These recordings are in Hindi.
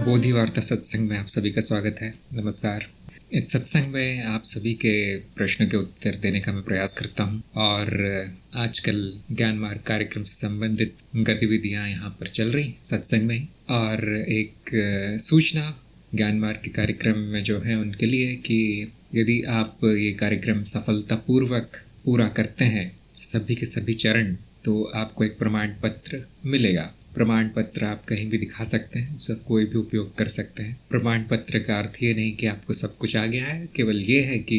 बोधि वार्ता सत्संग में आप सभी का स्वागत है। नमस्कार। इस सत्संग में आप सभी के प्रश्नों के उत्तर देने का मैं प्रयास करता हूं और आजकल ज्ञान मार्ग कार्यक्रम से संबंधित गतिविधियां यहां पर चल रही सत्संग में। और एक सूचना ज्ञान मार्ग के कार्यक्रम में जो है उनके लिए कि यदि आप ये कार्यक्रम सफलतापूर्वक पूरा करते हैं सभी के सभी चरण, तो आपको एक प्रमाण पत्र मिलेगा। प्रमाण पत्र आप कहीं भी दिखा सकते हैं, उसका कोई भी उपयोग कर सकते हैं। प्रमाण पत्र का अर्थ ये नहीं कि आपको सब कुछ आ गया है, केवल ये है कि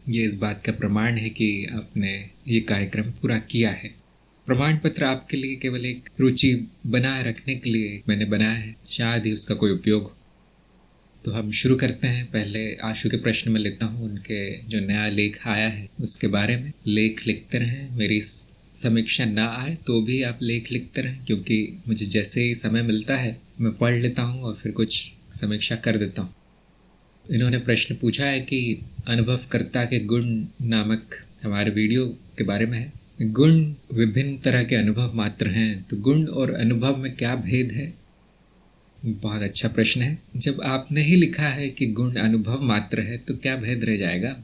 ये इस बात का प्रमाण है कि आपने ये कार्यक्रम पूरा किया है। प्रमाण पत्र आपके लिए केवल एक रुचि बनाए रखने के लिए मैंने बनाया है, शायद ही उसका कोई उपयोग हो। तो हम शुरू करते हैं। पहले आशु के प्रश्न में लेता हूँ, उनके जो नया लेख आया है उसके बारे में। लेख लिखते रहें, मेरी समीक्षा ना आए तो भी आप लेख लिखते रहें, क्योंकि मुझे जैसे ही समय मिलता है मैं पढ़ लेता हूँ और फिर कुछ समीक्षा कर देता हूँ। इन्होंने प्रश्न पूछा है कि अनुभवकर्ता के गुण नामक हमारे वीडियो के बारे में है। गुण विभिन्न तरह के अनुभव मात्र हैं, तो गुण और अनुभव में क्या भेद है? बहुत अच्छा प्रश्न है। जब आपने ही लिखा है कि गुण अनुभव मात्र है तो क्या भेद रह जाएगा?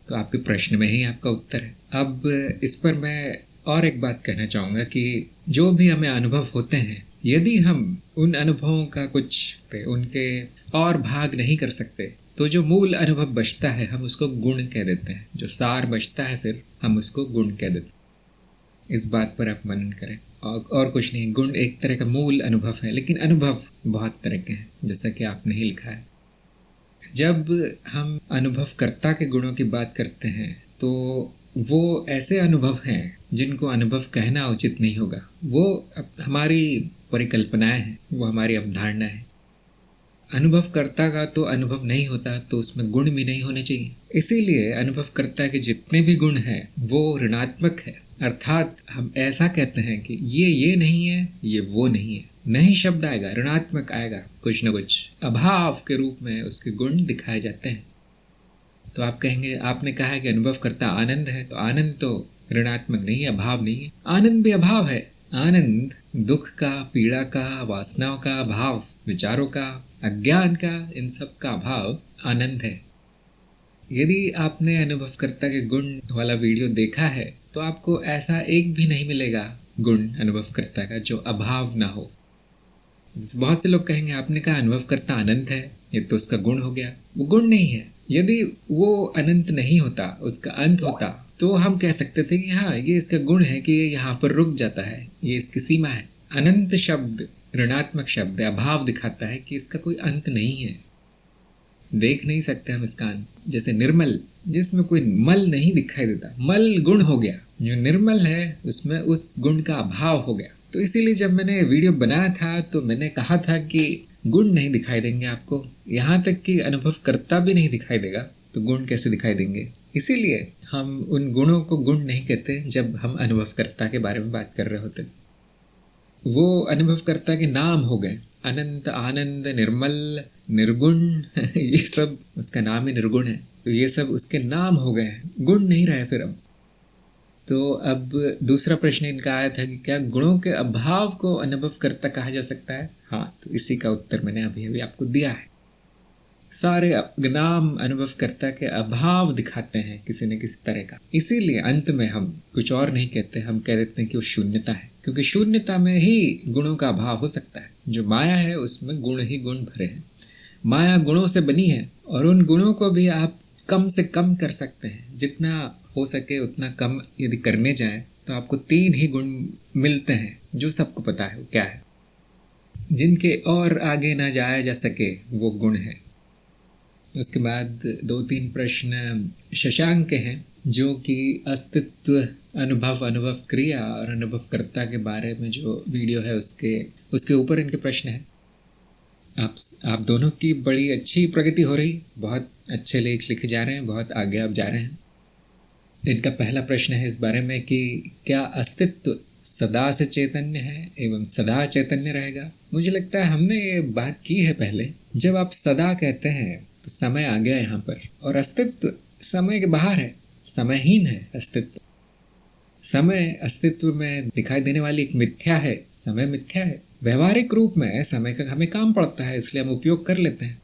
तो आपके प्रश्न में ही आपका उत्तर है। अब इस पर मैं और एक बात कहना चाहूँगा कि जो भी हमें अनुभव होते हैं, यदि हम उन अनुभवों का कुछ उनके और भाग नहीं कर सकते, तो जो मूल अनुभव बचता है हम उसको गुण कह देते हैं। जो सार बचता है फिर हम उसको गुण कह देते हैं। इस बात पर आप मनन करें। और कुछ नहीं, गुण एक तरह का मूल अनुभव है, लेकिन अनुभव बहुत तरह के हैं, जैसा कि आपने ही लिखा है। जब हम अनुभवकर्ता के गुणों की बात करते हैं तो वो ऐसे अनुभव हैं जिनको अनुभव कहना उचित नहीं होगा। वो हमारी परिकल्पनाएं हैं, वो हमारी अवधारणा है। अनुभवकर्ता का तो अनुभव नहीं होता तो उसमें गुण भी नहीं होने चाहिए। इसीलिए अनुभवकर्ता के जितने भी गुण हैं वो ऋणात्मक है, अर्थात हम ऐसा कहते हैं कि ये नहीं है, ये वो नहीं है। नहीं शब्द आएगा, ऋणात्मक आएगा, कुछ न कुछ अभाव के रूप में उसके गुण दिखाए जाते हैं। तो आप कहेंगे, आपने कहा है कि अनुभव करता आनंद है, तो आनंद तो ऋणात्मक नहीं है, अभाव नहीं है। आनंद भी अभाव है। आनंद दुख का, पीड़ा का, वासनाओं का अभाव, विचारों का, अज्ञान का, इन सब का अभाव आनंद है। यदि आपने अनुभवकर्ता के गुण वाला वीडियो देखा है तो आपको ऐसा एक भी नहीं मिलेगा गुण अनुभवकर्ता का जो अभाव ना हो। बहुत से लोग कहेंगे, आपने कहा अनुभवकर्ता अनंत है, ये तो उसका गुण हो गया। वो गुण नहीं है। यदि वो अनंत नहीं होता, उसका अंत होता, तो हम कह सकते थे कि हाँ, ये इसका गुण है कि ये यहाँ पर रुक जाता है, ये इसकी सीमा है। अनंत शब्द ऋणात्मक शब्द है, अभाव दिखाता है कि इसका कोई अंत नहीं है, देख नहीं सकते हम इसका अंत। जैसे निर्मल, जिसमें कोई मल नहीं दिखाई देता, मल गुण हो गया। जो निर्मल है उसमें उस गुण का अभाव हो गया। तो इसीलिए जब मैंने वीडियो बनाया था तो मैंने कहा था कि गुण नहीं दिखाई देंगे आपको, यहाँ तक कि अनुभवकर्ता भी नहीं दिखाई देगा, तो गुण कैसे दिखाई देंगे? इसीलिए हम उन गुणों को गुण नहीं कहते जब हम अनुभवकर्ता के बारे में बात कर रहे होते। वो अनुभवकर्ता के नाम हो गए, अनंत, आनंद, निर्मल, निर्गुण ये सब उसका नाम ही निर्गुण है, तो ये सब उसके नाम हो गए, गुण नहीं रहे फिर अब। तो अब दूसरा प्रश्न इनका आया था कि क्या गुणों के अभाव को अनुभवकर्ता कहा जा सकता है? हाँ, तो इसी का उत्तर मैंने अभी आपको दिया है। सारे नाम अनुभवकर्ता के अभाव दिखाते हैं किसी न किसी तरह का। इसीलिए अंत में हम कुछ और नहीं कहते, हम कह देते हैं कि वो शून्यता है, क्योंकि शून्यता में ही गुणों का अभाव हो सकता है। जो माया है उसमें गुण ही गुण भरे हैं। माया गुणों से बनी है और उन गुणों को भी आप कम से कम कर सकते हैं। जितना हो सके उतना कम यदि करने जाए तो आपको 3 ही गुण मिलते हैं, जो सबको पता है वो क्या है। जिनके और आगे ना जाया जा सके वो गुण है। उसके बाद 2-3 प्रश्न शशांक के हैं, जो कि अस्तित्व, अनुभव क्रिया और अनुभवकर्ता के बारे में जो वीडियो है उसके ऊपर इनके प्रश्न हैं। आप दोनों की बड़ी अच्छी प्रगति हो रही, बहुत अच्छे लेख लिखे जा रहे हैं, बहुत आगे आप जा रहे हैं। इनका पहला प्रश्न है इस बारे में कि क्या अस्तित्व सदा से चैतन्य है एवं सदा चैतन्य रहेगा? मुझे लगता है हमने ये बात की है पहले। जब आप सदा कहते हैं तो समय आ गया यहाँ पर, और अस्तित्व समय के बाहर है, समयहीन है अस्तित्व। समय अस्तित्व में दिखाई देने वाली एक मिथ्या है, समय मिथ्या है। व्यवहारिक रूप में समय का हमें काम पड़ता है, इसलिए हम उपयोग कर लेते हैं।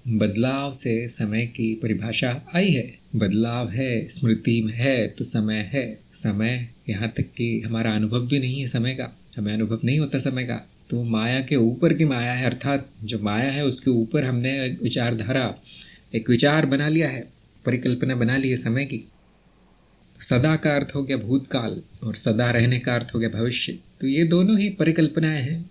बदलाव से समय की परिभाषा आई है, बदलाव है, स्मृति में है तो समय है। समय यहाँ तक कि हमारा अनुभव भी नहीं है समय का, हमें अनुभव नहीं होता समय का। तो माया के ऊपर की माया है, अर्थात जो माया है उसके ऊपर हमने एक विचारधारा, एक विचार बना लिया है, परिकल्पना बना ली है समय की। सदा का अर्थ हो गया भूतकाल और सदा रहने का अर्थ हो गया भविष्य। तो ये दोनों ही परिकल्पनाएं हैं।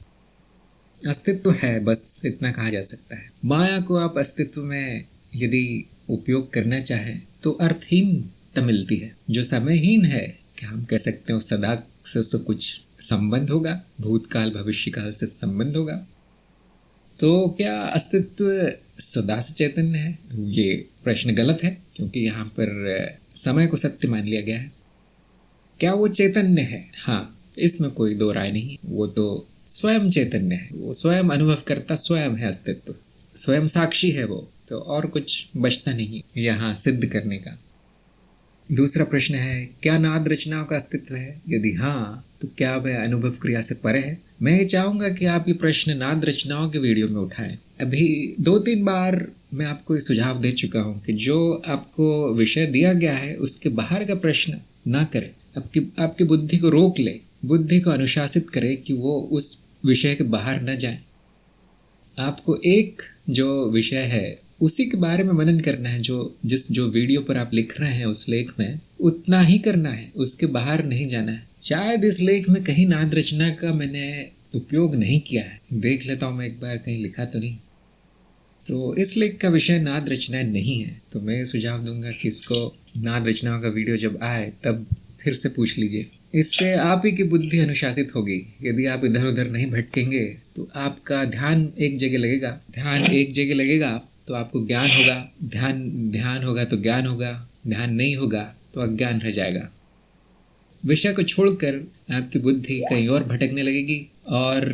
अस्तित्व है, बस इतना कहा जा सकता है। माया को आप अस्तित्व में यदि उपयोग करना चाहें तो अर्थहीनता मिलती है। जो समयहीन है, क्या हम कह सकते हैं सदा से उससे कुछ संबंध होगा, भूतकाल भविष्य काल से संबंध होगा। तो क्या अस्तित्व सदा से चैतन्य है? ये प्रश्न गलत है, क्योंकि यहाँ पर समय को सत्य मान लिया गया है। क्या वो चैतन्य है? हाँ, इसमें कोई दो राय नहीं। वो तो स्वयं चैतन्य है, वो स्वयं अनुभव करता स्वयं है, अस्तित्व स्वयं साक्षी है वो, तो और कुछ बचता नहीं यहाँ सिद्ध करने का। दूसरा प्रश्न है, क्या नाद रचनाओं का अस्तित्व है? यदि हाँ, तो क्या वह अनुभव क्रिया से परे है? मैं चाहूंगा कि आप ये प्रश्न नाद रचनाओं के वीडियो में उठाएं। अभी 2-3 बार मैं आपको ये सुझाव दे चुका हूँ कि जो आपको विषय दिया गया है उसके बाहर का प्रश्न ना करें। आपकी बुद्धि को रोक ले, बुद्धि को अनुशासित करे कि वो उस विषय के बाहर न जाए। आपको एक जो विषय है उसी के बारे में मनन करना है। जो वीडियो पर आप लिख रहे हैं उस लेख में उतना ही करना है, उसके बाहर नहीं जाना है। शायद इस लेख में कहीं नाद रचना का मैंने उपयोग नहीं किया है, देख लेता हूँ मैं एक बार, कहीं लिखा तो नहीं। तो इस लेख का विषय नाद रचना नहीं है, तो मैं सुझाव दूंगा कि इसको नाद रचनाओं का वीडियो जब आए तब फिर से पूछ लीजिए। इससे आप ही की बुद्धि अनुशासित होगी। यदि आप इधर उधर नहीं भटकेंगे तो आपका ध्यान एक जगह लगेगा। ध्यान एक जगह लगेगा तो आपको ज्ञान होगा, ध्यान होगा तो ज्ञान होगा, ध्यान नहीं होगा तो अज्ञान रह जाएगा। विषय को छोड़कर आपकी बुद्धि कहीं और भटकने लगेगी और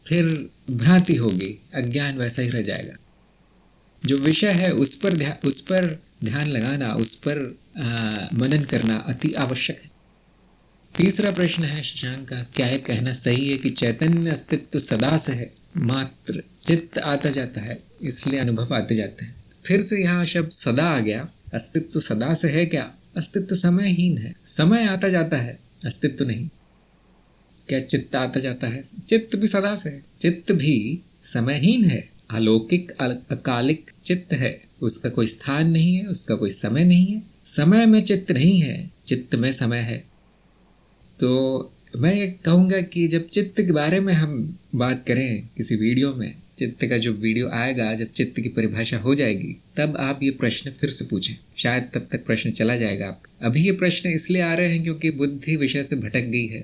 फिर भ्रांति होगी, अज्ञान वैसा ही रह जाएगा। जो विषय है उस पर ध्यान लगाना, उस पर मनन करना अति आवश्यक है। तीसरा प्रश्न है शशांक का, क्या यह कहना सही है कि चैतन्य अस्तित्व सदा से है, मात्र चित्त आता जाता है इसलिए अनुभव आते जाते हैं? फिर से यहाँ शब्द सदा आ गया। अस्तित्व सदा से है क्या? अस्तित्व समयहीन है, समय आता जाता है, अस्तित्व नहीं। क्या चित्त आता जाता है? चित्त भी सदा से है, चित्त भी समयहीन है, अलौकिक अकालिक चित्त है, उसका कोई स्थान नहीं है, उसका कोई समय नहीं है। समय में चित्त नहीं है, चित्त में समय है। तो मैं ये कहूँगा कि जब चित्त के बारे में हम बात करें किसी वीडियो में, चित्त का जो वीडियो आएगा, जब चित्त की परिभाषा हो जाएगी तब आप ये प्रश्न फिर से पूछें, शायद तब तक प्रश्न चला जाएगा आपका। अभी ये प्रश्न इसलिए आ रहे हैं क्योंकि बुद्धि विषय से भटक गई है।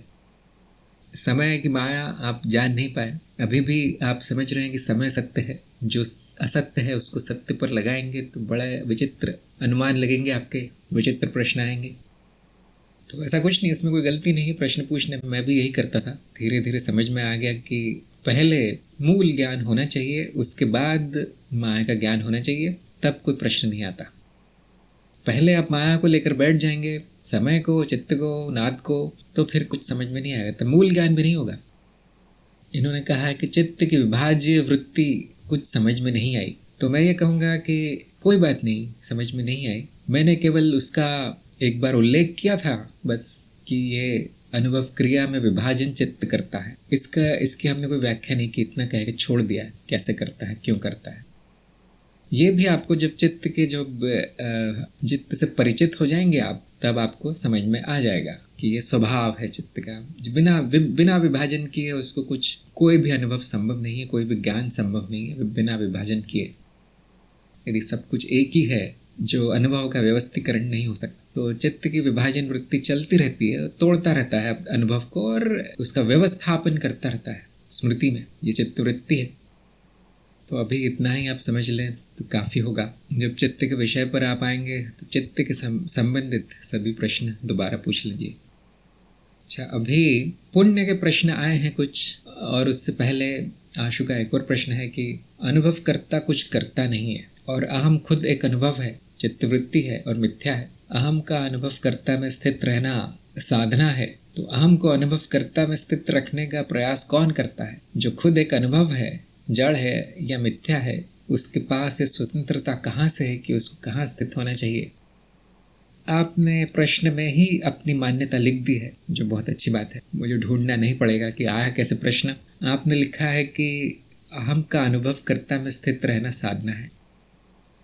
समय की माया आप जान नहीं पाए। अभी भी आप समझ रहे हैं कि समय सत्य है, जो असत्य है उसको सत्य पर लगाएंगे तो बड़े विचित्र अनुमान लगेंगे, आपके विचित्र प्रश्न आएंगे। तो ऐसा कुछ नहीं, इसमें कोई गलती नहीं प्रश्न पूछने में। मैं भी यही करता था। धीरे धीरे समझ में आ गया कि पहले मूल ज्ञान होना चाहिए, उसके बाद माया का ज्ञान होना चाहिए, तब कोई प्रश्न नहीं आता। पहले आप माया को लेकर बैठ जाएंगे, समय को, चित्त को, नाद को, तो फिर कुछ समझ में नहीं आएगा, तो मूल ज्ञान भी नहीं होगा। इन्होंने कहा है कि चित्त की विभाज्य वृत्ति कुछ समझ में नहीं आई, तो मैं ये कहूँगा कि कोई बात नहीं, समझ में नहीं आई। मैंने केवल उसका एक बार उल्लेख किया था बस, कि ये अनुभव क्रिया में विभाजन चित्त करता है। इसकी हमने कोई व्याख्या नहीं की, इतना कह के छोड़ दिया है, कैसे करता है, क्यों करता है। ये भी आपको जब चित्त के चित्त से परिचित हो जाएंगे आप, तब आपको समझ में आ जाएगा कि ये स्वभाव है चित्त का। बिना विभाजन किए उसको कोई भी अनुभव संभव नहीं है, कोई भी ज्ञान संभव नहीं है बिना विभाजन किए। यदि सब कुछ एक ही है, जो अनुभव का व्यवस्थीकरण नहीं हो सकता, तो चित्त की विभाजन वृत्ति चलती रहती है, तोड़ता रहता है अनुभव को और उसका व्यवस्थापन करता रहता है स्मृति में। ये चित्त वृत्ति है। तो अभी इतना ही आप समझ लें तो काफ़ी होगा। जब चित्त के विषय पर आप आएंगे तो चित्त के संबंधित सभी प्रश्न दोबारा पूछ लीजिए। अच्छा, अभी पुण्य के प्रश्न आए हैं कुछ, और उससे पहले आशु का एक और प्रश्न है कि अनुभव करता कुछ करता नहीं है और अहम खुद एक अनुभव है, चित्तवृत्ति है और मिथ्या है। अहम का अनुभव कर्ता में स्थित रहना साधना है तो अहम को अनुभवकर्ता में स्थित रखने का प्रयास कौन करता है? जो खुद एक अनुभव है, जड़ है या मिथ्या है, उसके पास ये स्वतंत्रता कहाँ से है कि उसको कहाँ स्थित होना चाहिए? आपने प्रश्न में ही अपनी मान्यता लिख दी है, जो बहुत अच्छी बात है। मुझे ढूंढना नहीं पड़ेगा कि आया कैसे प्रश्न। आपने लिखा है कि अहम का अनुभवकर्ता में स्थित रहना साधना है।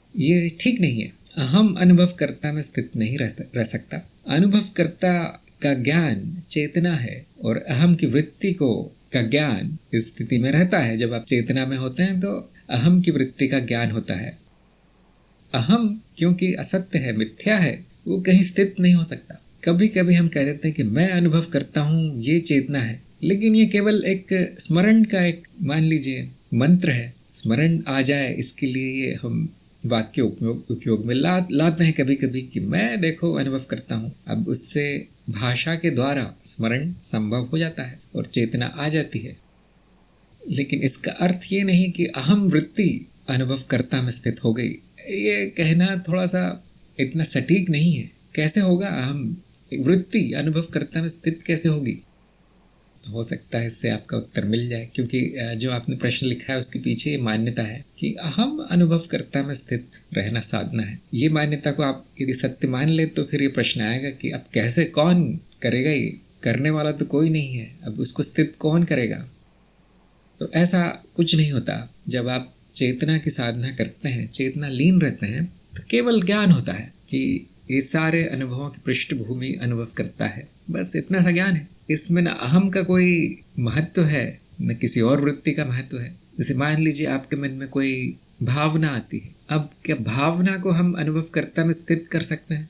ये ठीक नहीं है। अहम अनुभवकर्ता में स्थित नहीं रह सकता। अनुभवकर्ता का ज्ञान चेतना है और अहम की वृत्ति का ज्ञान इस स्थिति में रहता है। जब आप चेतना में होते हैं तो अहम की वृत्ति का ज्ञान होता है। अहम क्योंकि असत्य है, मिथ्या है, वो कहीं स्थित नहीं हो सकता। कभी कभी हम कह देते हैं कि मैं अनुभव करता हूँ, ये चेतना है, लेकिन ये केवल एक स्मरण का एक, मान लीजिए, मंत्र है। स्मरण आ जाए इसके लिए ये हम वाक्य उपयोग में लाते हैं कभी कभी कि मैं देखो अनुभव करता हूँ। अब उससे भाषा के द्वारा स्मरण संभव हो जाता है और चेतना आ जाती है, लेकिन इसका अर्थ ये नहीं कि अहम वृत्ति अनुभवकर्ता में स्थित हो गई। ये कहना थोड़ा सा इतना सटीक नहीं है। कैसे होगा? अहम वृत्ति अनुभवकर्ता में स्थित कैसे होगी? हो सकता है इससे आपका उत्तर मिल जाए, क्योंकि जो आपने प्रश्न लिखा है उसके पीछे ये मान्यता है कि अहम अनुभवकर्ता में स्थित रहना साधना है। ये मान्यता को आप यदि सत्य मान ले तो फिर ये प्रश्न आएगा कि अब कैसे, कौन करेगा? ये करने वाला तो कोई नहीं है, अब उसको स्थित कौन करेगा? तो ऐसा कुछ नहीं होता। जब आप चेतना की साधना करते हैं, चेतना लीन रहते हैं, तो केवल ज्ञान होता है कि ये सारे अनुभवों की पृष्ठभूमि अनुभव करता है। बस इतना सा ज्ञान है। इसमें न अहम का कोई महत्व है, न किसी और वृत्ति का महत्व है। जैसे मान लीजिए आपके मन में कोई भावना आती है। अब क्या भावना को हम अनुभवकर्ता में स्थित कर सकते हैं?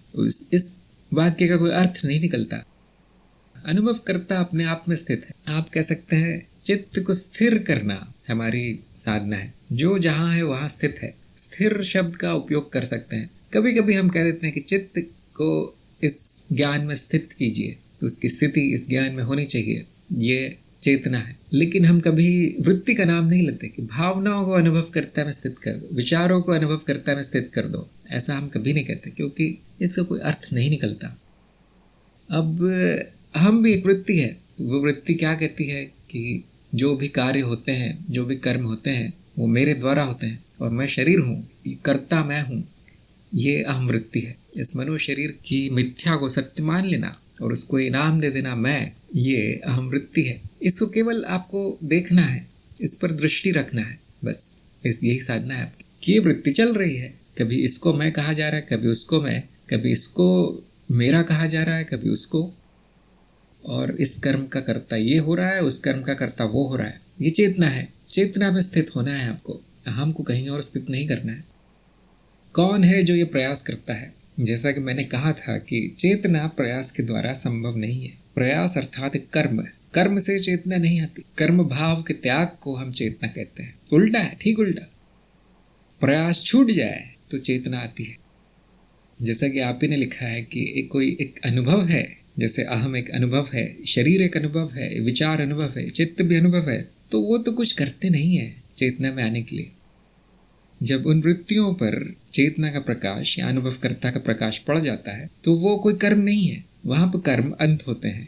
इस वाक्य का कोई अर्थ नहीं निकलता। अनुभवकर्ता अपने आप में स्थित है। आप कह सकते हैं चित्त को स्थिर करना हमारी साधना है। जो जहाँ है वहाँ स्थित है। स्थिर शब्द का उपयोग कर सकते हैं। कभी कभी हम कह देते हैं कि चित्त को इस ज्ञान में स्थित कीजिए, उसकी स्थिति इस ज्ञान में होनी चाहिए। ये चेतना है। लेकिन हम कभी वृत्ति का नाम नहीं लेते कि भावनाओं को अनुभवकर्ता में स्थित कर दो, विचारों को अनुभवकर्ता में स्थित कर दो। ऐसा हम कभी नहीं कहते, क्योंकि इसका कोई अर्थ नहीं निकलता। अब हम भी एक वृत्ति है। वो वृत्ति क्या कहती है कि जो भी कार्य होते हैं, जो भी कर्म होते हैं, वो मेरे द्वारा होते हैं और मैं शरीर हूँ, कर्ता मैं हूँ। ये अहम वृत्ति है। इस मनुष्य शरीर की मिथ्या को सत्य मान लेना और उसको इनाम दे देना मैं, ये अहम वृत्ति है। इसको केवल आपको देखना है, इस पर दृष्टि रखना है, बस यही साधना है आपकी। कि ये वृत्ति चल रही है, कभी इसको मैं कहा जा रहा है, कभी उसको मैं, कभी इसको मेरा कहा जा रहा है, कभी उसको, और इस कर्म का कर्ता ये हो रहा है, उस कर्म का कर्ता वो हो रहा है। ये चेतना है। चेतना में स्थित होना है आपको, अहम को कहीं और स्थित नहीं करना है। कौन है जो ये प्रयास करता है? जैसा कि मैंने कहा था कि चेतना प्रयास के द्वारा संभव नहीं है। प्रयास अर्थात कर्म है। कर्म से चेतना नहीं आती। कर्म भाव के त्याग को हम चेतना कहते हैं। उल्टा है, ठीक उल्टा। प्रयास छूट जाए तो चेतना आती है। जैसा कि आप ही ने लिखा है कि कोई एक अनुभव है, जैसे अहम एक अनुभव है, शरीर एक अनुभव है, विचार अनुभव है, चित्त भी अनुभव है, तो वो तो कुछ करते नहीं है चेतना में आने के लिए। जब उन वृत्तियों पर चेतना का प्रकाश या अनुभवकर्ता का प्रकाश पड़ जाता है तो वो कोई कर्म नहीं है। वहां पर कर्म अंत होते हैं।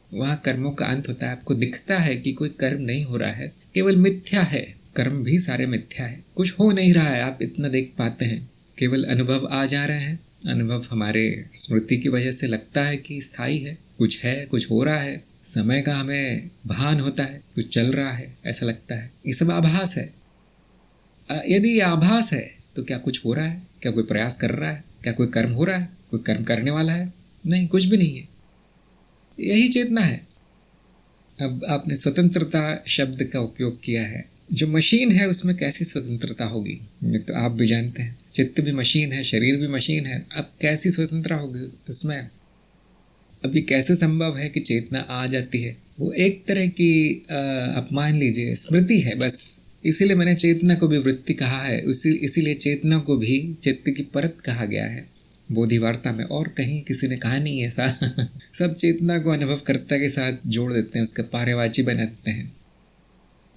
वहाँ कर्मों का अंत होता है। आपको दिखता है कि कोई कर्म नहीं हो रहा है, केवल मिथ्या है। कर्म भी सारे मिथ्या है, कुछ हो नहीं रहा है। आप इतना देख पाते हैं, केवल अनुभव आ जा रहे हैं। अनुभव हमारे स्मृति की वजह से लगता है कि स्थायी है, कुछ हो रहा है। समय का हमें भान होता है, कुछ चल रहा है ऐसा लगता है। ये सब आभास है। यदि ये आभास है तो क्या कुछ हो रहा है? क्या कोई प्रयास कर रहा है? क्या कोई कर्म हो रहा है? कोई कर्म करने वाला है? नहीं, कुछ भी नहीं है। यही चेतना है। अब आपने स्वतंत्रता शब्द का उपयोग किया है। जो मशीन है उसमें कैसी स्वतंत्रता होगी? तो आप भी जानते हैं, चित्त भी मशीन है, शरीर भी मशीन है। अब कैसी स्वतंत्रता होगी उसमें? अभी कैसे संभव है कि चेतना आ जाती है? वो एक तरह की आप मान लीजिए स्मृति है बस। इसीलिए मैंने चेतना को भी वृत्ति कहा है। इसीलिए चेतना को भी चित्त की परत कहा गया है बोधिवार्ता में। और कहीं किसी ने कहा नहीं है ऐसा। सब चेतना को अनुभवकर्ता के साथ जोड़ देते हैं, उसका पारिवाची बना देते हैं।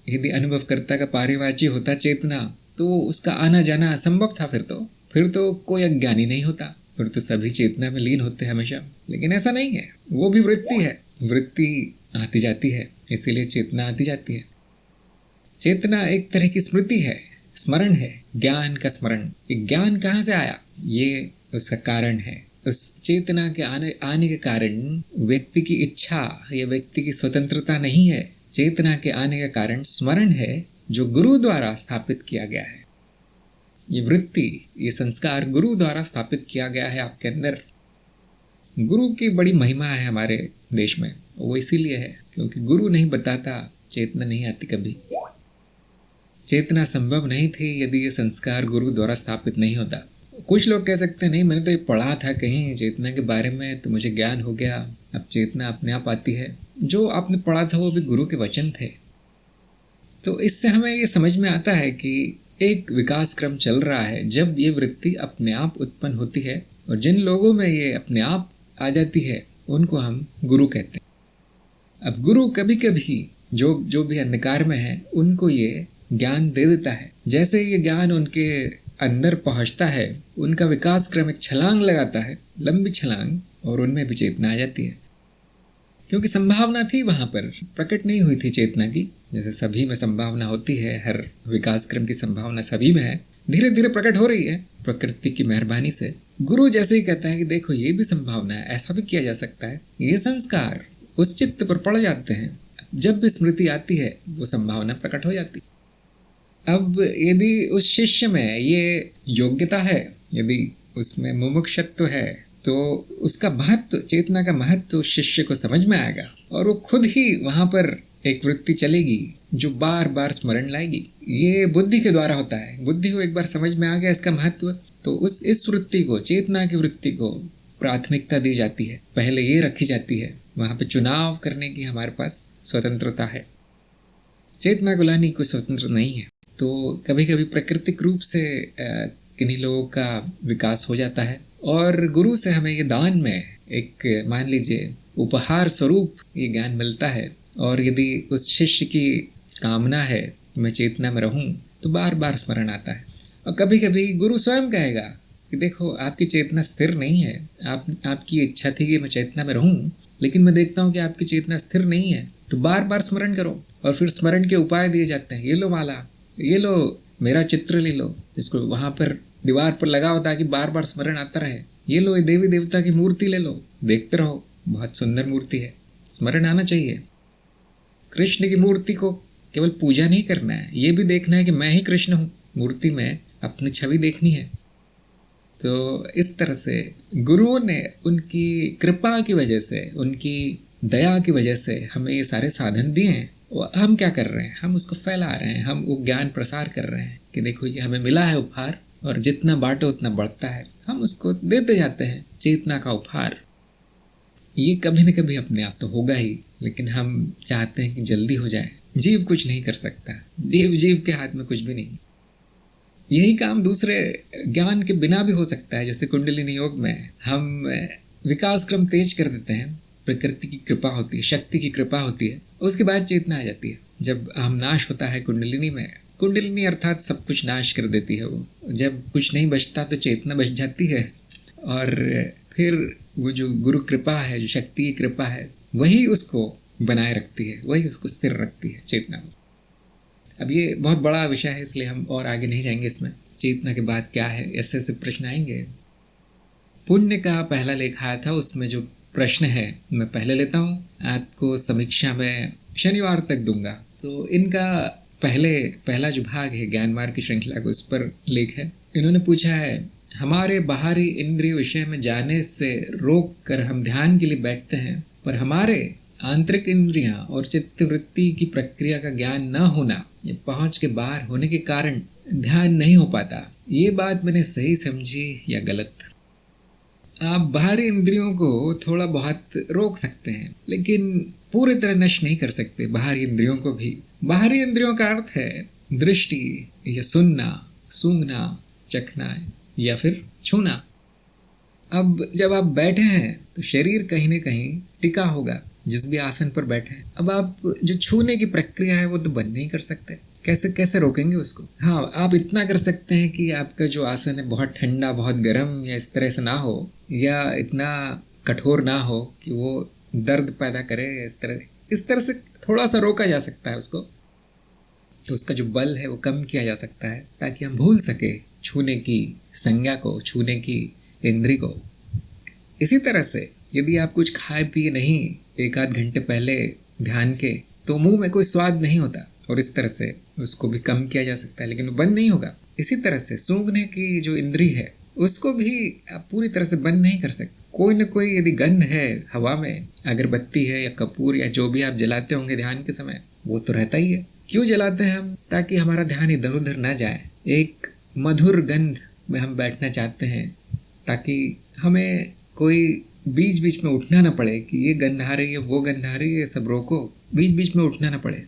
यदि अनुभवकर्ता का पारिवाची होता चेतना तो उसका आना जाना असंभव था। फिर तो कोई अज्ञानी नहीं होता। फिर तो सभी चेतना में लीन होते हैं हमेशा। लेकिन ऐसा नहीं है, वो भी वृत्ति है, वृत्ति आती जाती है, इसीलिए चेतना आती जाती है। चेतना एक तरह की स्मृति है, स्मरण है, ज्ञान का स्मरण। ज्ञान कहाँ से आया, ये उसका कारण है। उस चेतना के आने के कारण व्यक्ति की इच्छा या व्यक्ति की स्वतंत्रता नहीं है। चेतना के आने का कारण स्मरण है, जो गुरु द्वारा स्थापित किया गया है। ये वृत्ति, ये संस्कार गुरु द्वारा स्थापित किया गया है आपके अंदर। गुरु की बड़ी महिमा है हमारे देश में। वो इसीलिए है क्योंकि गुरु नहीं बताता, चेतना नहीं आती कभी। चेतना संभव नहीं थी यदि ये संस्कार गुरु द्वारा स्थापित नहीं होता। कुछ लोग कह सकते हैं नहीं, मैंने तो ये पढ़ा था कहीं चेतना के बारे में, तो मुझे ज्ञान हो गया, अब चेतना अपने आप आती है। जो आपने पढ़ा था वो भी गुरु के वचन थे। तो इससे हमें ये समझ में आता है कि एक विकास क्रम चल रहा है जब ये वृत्ति अपने आप उत्पन्न होती है, और जिन लोगों में ये अपने आप आ जाती है उनको हम गुरु कहते हैं। अब गुरु कभी कभी जो भी अंधकार में है उनको ये ज्ञान दे देता है। जैसे ये ज्ञान उनके अंदर पहुंचता है, उनका विकास क्रम एक छलांग लगाता है, लंबी छलांग, और उनमें भी चेतना आ जाती है। क्योंकि संभावना थी वहां पर, प्रकट नहीं हुई थी चेतना की। जैसे सभी में संभावना होती है, हर विकास क्रम की संभावना सभी में है, धीरे धीरे प्रकट हो रही है प्रकृति की मेहरबानी से। गुरु जैसे ही कहता है कि देखो ये भी संभावना है, ऐसा भी किया जा सकता है, ये संस्कार उस चित्त पर पड़ जाते हैं। जब भी स्मृति आती है वो संभावना प्रकट हो जाती है। अब यदि उस शिष्य में ये योग्यता है, यदि उसमें मुमुक्षत्व है, तो उसका महत्व, चेतना का महत्व उस शिष्य को समझ में आएगा, और वो खुद ही वहां पर एक वृत्ति चलेगी जो बार बार स्मरण लाएगी। ये बुद्धि के द्वारा होता है। बुद्धि को एक बार समझ में आ गया इसका महत्व, तो इस वृत्ति को, चेतना की वृत्ति को प्राथमिकता दी जाती है, पहले ये रखी जाती है। वहां पे चुनाव करने की हमारे पास स्वतंत्रता है। चेतना को लाने की कोई स्वतंत्रता नहीं है। तो कभी कभी प्राकृतिक रूप से किन्हीं लोगों का विकास हो जाता है, और गुरु से हमें ये दान में एक, मान लीजिए, उपहार स्वरूप ये ज्ञान मिलता है। और यदि उस शिष्य की कामना है मैं चेतना में रहूं, तो बार बार स्मरण आता है। और कभी कभी गुरु स्वयं कहेगा कि देखो आपकी चेतना स्थिर नहीं है, आपकी इच्छा थी कि मैं चेतना में रहूं, लेकिन मैं देखता हूँ कि आपकी चेतना स्थिर नहीं है, तो बार बार स्मरण करो। और फिर स्मरण के उपाय दिए जाते हैं। ये लो माला, ये लो मेरा चित्र ले लो, इसको वहां पर दीवार पर लगाओ ताकि बार बार स्मरण आता रहे। ये लो ये देवी देवता की मूर्ति ले लो, देखते रहो, बहुत सुंदर मूर्ति है, स्मरण आना चाहिए। कृष्ण की मूर्ति को केवल पूजा नहीं करना है, ये भी देखना है कि मैं ही कृष्ण हूँ, मूर्ति में अपनी छवि देखनी है। तो इस तरह से गुरुओं ने उनकी कृपा की वजह से, उनकी दया की वजह से हमें ये सारे साधन दिए हैं। हम क्या कर रहे हैं, हम उसको फैला रहे हैं, हम वो ज्ञान प्रसार कर रहे हैं कि देखो ये हमें मिला है उपहार, और जितना बांटो उतना बढ़ता है। हम उसको देते जाते हैं, चेतना का उपहार। ये कभी न कभी अपने आप तो होगा ही, लेकिन हम चाहते हैं कि जल्दी हो जाए। जीव कुछ नहीं कर सकता, जीव के हाथ में कुछ भी नहीं। यही काम दूसरे ज्ञान के बिना भी हो सकता है। जैसे कुंडलिनी योग में हम विकास क्रम तेज कर देते हैं, प्रकृति की कृपा होती है, शक्ति की कृपा होती है, उसके बाद चेतना आ जाती है। जब हम नाश होता है कुंडलिनी में, कुंडलिनी अर्थात सब कुछ नाश कर देती है वो। जब कुछ नहीं बचता तो चेतना बच जाती है, और फिर वो जो गुरु कृपा है, जो शक्ति की कृपा है, वही उसको बनाए रखती है, वही उसको स्थिर रखती है, चेतना को। अब ये बहुत बड़ा विषय है, इसलिए हम और आगे नहीं जाएंगे इसमें। चेतना के बाद क्या है, ऐसे ऐसे प्रश्न आएंगे। पुण्य का पहला लेख आया था, उसमें जो प्रश्न है मैं पहले लेता हूँ, आपको समीक्षा में शनिवार तक दूंगा। तो इनका पहला जो भाग है ज्ञान मार्ग की श्रृंखला को, उस पर लेख है। इन्होंने पूछा है, हमारे बाहरी इंद्रिय विषय में जाने से रोक कर हम ध्यान के लिए बैठते हैं, पर हमारे आंतरिक इंद्रियां और चित्तवृत्ति की प्रक्रिया का ज्ञान न होना, ये पहुंच के बाहर होने के कारण ध्यान नहीं हो पाता। ये बात मैंने सही समझी या गलत? आप बाहरी इंद्रियों को थोड़ा बहुत रोक सकते हैं, लेकिन पूरी तरह नष्ट नहीं कर सकते बाहरी इंद्रियों को भी। बाहरी इंद्रियों का अर्थ है दृष्टि या सुनना, सूंघना, चखना या फिर छूना। अब जब आप बैठे हैं तो शरीर कहीं न कहीं टिका होगा, जिस भी आसन पर बैठे हैं। अब आप जो छूने की प्रक्रिया है वो तो बंद नहीं कर सकते, कैसे कैसे रोकेंगे उसको? हाँ, आप इतना कर सकते हैं कि आपका जो आसन है बहुत ठंडा, बहुत गर्म या इस तरह से ना हो, या इतना कठोर ना हो कि वो दर्द पैदा करे, इस तरह से थोड़ा सा रोका जा सकता है उसको। तो उसका जो बल है वो कम किया जा सकता है, ताकि हम भूल सके छूने की संज्ञा को, छूने की इंद्री को। इसी तरह से यदि आप कुछ खाए पिए नहीं एक आध घंटे पहले ध्यान के, तो मुंह में कोई स्वाद नहीं होता, और इस तरह से उसको भी कम किया जा सकता है, लेकिन वो बंद नहीं होगा। इसी तरह से सूंघने की जो इंद्री है उसको भी आप पूरी तरह से बंद नहीं कर सकते। कोई न कोई यदि गंध है हवा में, अगरबत्ती है या कपूर या जो भी आप जलाते होंगे ध्यान के समय, वो तो रहता ही है। क्यों जलाते हैं हम? ताकि हमारा ध्यान इधर उधर ना जाए। एक मधुर गंध में हम बैठना चाहते हैं, ताकि हमें कोई बीच बीच में उठना ना पड़े कि ये गंध आ रही है, वो गंध आ रही है, सब रोको, बीच बीच में उठना ना पड़े।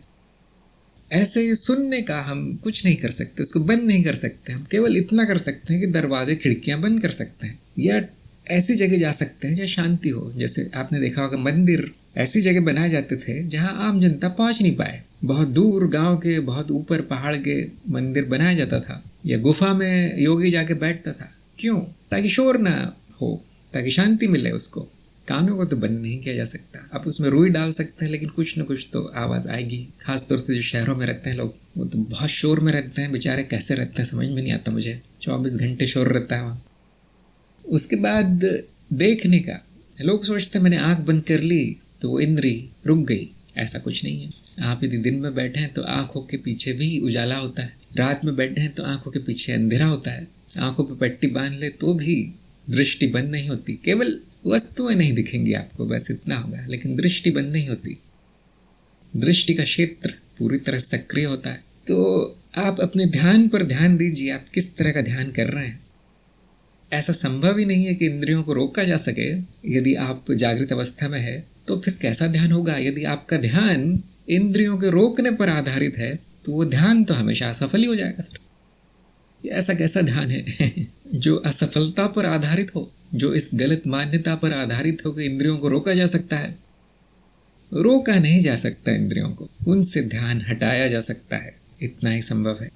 ऐसे सुनने का हम कुछ नहीं कर सकते, उसको बंद नहीं कर सकते। हम केवल इतना कर सकते हैं कि दरवाजे खिड़कियां बंद कर सकते हैं, या ऐसी जगह जा सकते हैं जहाँ शांति हो। जैसे आपने देखा होगा मंदिर ऐसी जगह बनाए जाते थे जहाँ आम जनता पहुँच नहीं पाए। बहुत दूर गांव के बहुत ऊपर पहाड़ के मंदिर बनाया जाता था, या गुफा में योगी जाके बैठता था। क्यों? ताकि शोर ना हो, ताकि शांति मिले उसको। कानों को तो बंद नहीं किया जा सकता। आप उसमें रुई डाल सकते हैं, लेकिन कुछ न कुछ तो आवाज़ आएगी। खासतौर से जो शहरों में रहते हैं लोग, वो तो बहुत शोर में रहते हैं बेचारे। कैसे रहते हैं समझ में नहीं आता मुझे। 24 घंटे शोर रहता है वहाँ। उसके बाद देखने का, लोग सोचते हैं मैंने आँख बंद कर ली तो वो इंद्री रुक गई। ऐसा कुछ नहीं है। आप यदि दिन में बैठे हैं तो आँखों के पीछे भी उजाला होता है, रात में बैठे हैं तो आँखों के पीछे अंधेरा होता है। आँखों पे पट्टी बांध ले तो भी दृष्टि बंद नहीं होती। केवल वस्तुएं नहीं दिखेंगी आपको, बस इतना होगा, लेकिन दृष्टि बंद नहीं होती। दृष्टि का क्षेत्र पूरी तरह सक्रिय होता है। तो आप अपने ध्यान पर ध्यान दीजिए, आप किस तरह का ध्यान कर रहे हैं। ऐसा संभव ही नहीं है कि इंद्रियों को रोका जा सके। यदि आप जागृत अवस्था में है तो फिर कैसा ध्यान होगा? यदि आपका ध्यान इंद्रियों के रोकने पर आधारित है तो वो ध्यान तो हमेशा असफल ही हो जाएगा। फिर ऐसा कैसा ध्यान है जो असफलता पर आधारित हो, जो इस गलत मान्यता पर आधारित हो कि इंद्रियों को रोका जा सकता है? रोका नहीं जा सकता इंद्रियों को, उनसे ध्यान हटाया जा सकता है, इतना ही संभव है।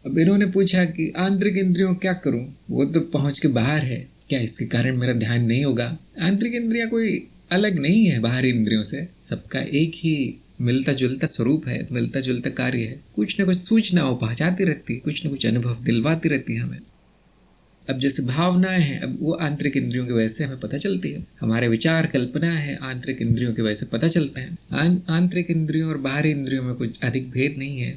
अब इन्होंने पूछा कि आंतरिक इंद्रियों क्या करूं, वो तो पहुंच के बाहर है, क्या इसके कारण मेरा ध्यान नहीं होगा? आंतरिक इंद्रियां कोई अलग नहीं है बाहरी इंद्रियों से, सबका एक ही मिलता जुलता स्वरूप है, मिलता जुलता कार्य है। कुछ न कुछ सूचना वो पहुंचाती रहती है, कुछ न कुछ अनुभव दिलवाती रहती है हमें। अब जैसे भावनाएं हैं, अब वो आंतरिक इंद्रियों की वजह से हमें पता चलती है। हमारे विचार कल्पना है आंतरिक इंद्रियों की वजह से पता चलते हैं। आंतरिक इंद्रियों और बाहरी इंद्रियों में कुछ अधिक भेद नहीं है।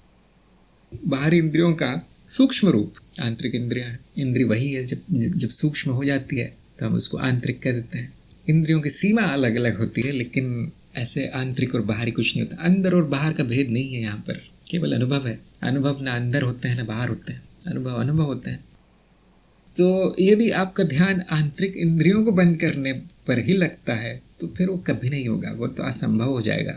बाहरी इंद्रियों का सूक्ष्म रूप आंतरिक इंद्रियां है। इंद्री वही है, जब सूक्ष्म हो जाती है तो हम उसको आंतरिक कह देते हैं। इंद्रियों की सीमा अलग अलग होती है, लेकिन ऐसे आंतरिक और बाहरी कुछ नहीं होता। अंदर और बाहर का भेद नहीं है यहाँ पर, केवल अनुभव है। अनुभव ना अंदर होते हैं ना बाहर होते हैं, अनुभव होते हैं। तो यदि आपका ध्यान आंतरिक इंद्रियों को बंद करने पर ही लगता है तो फिर वो कभी नहीं होगा, वो तो असंभव हो जाएगा।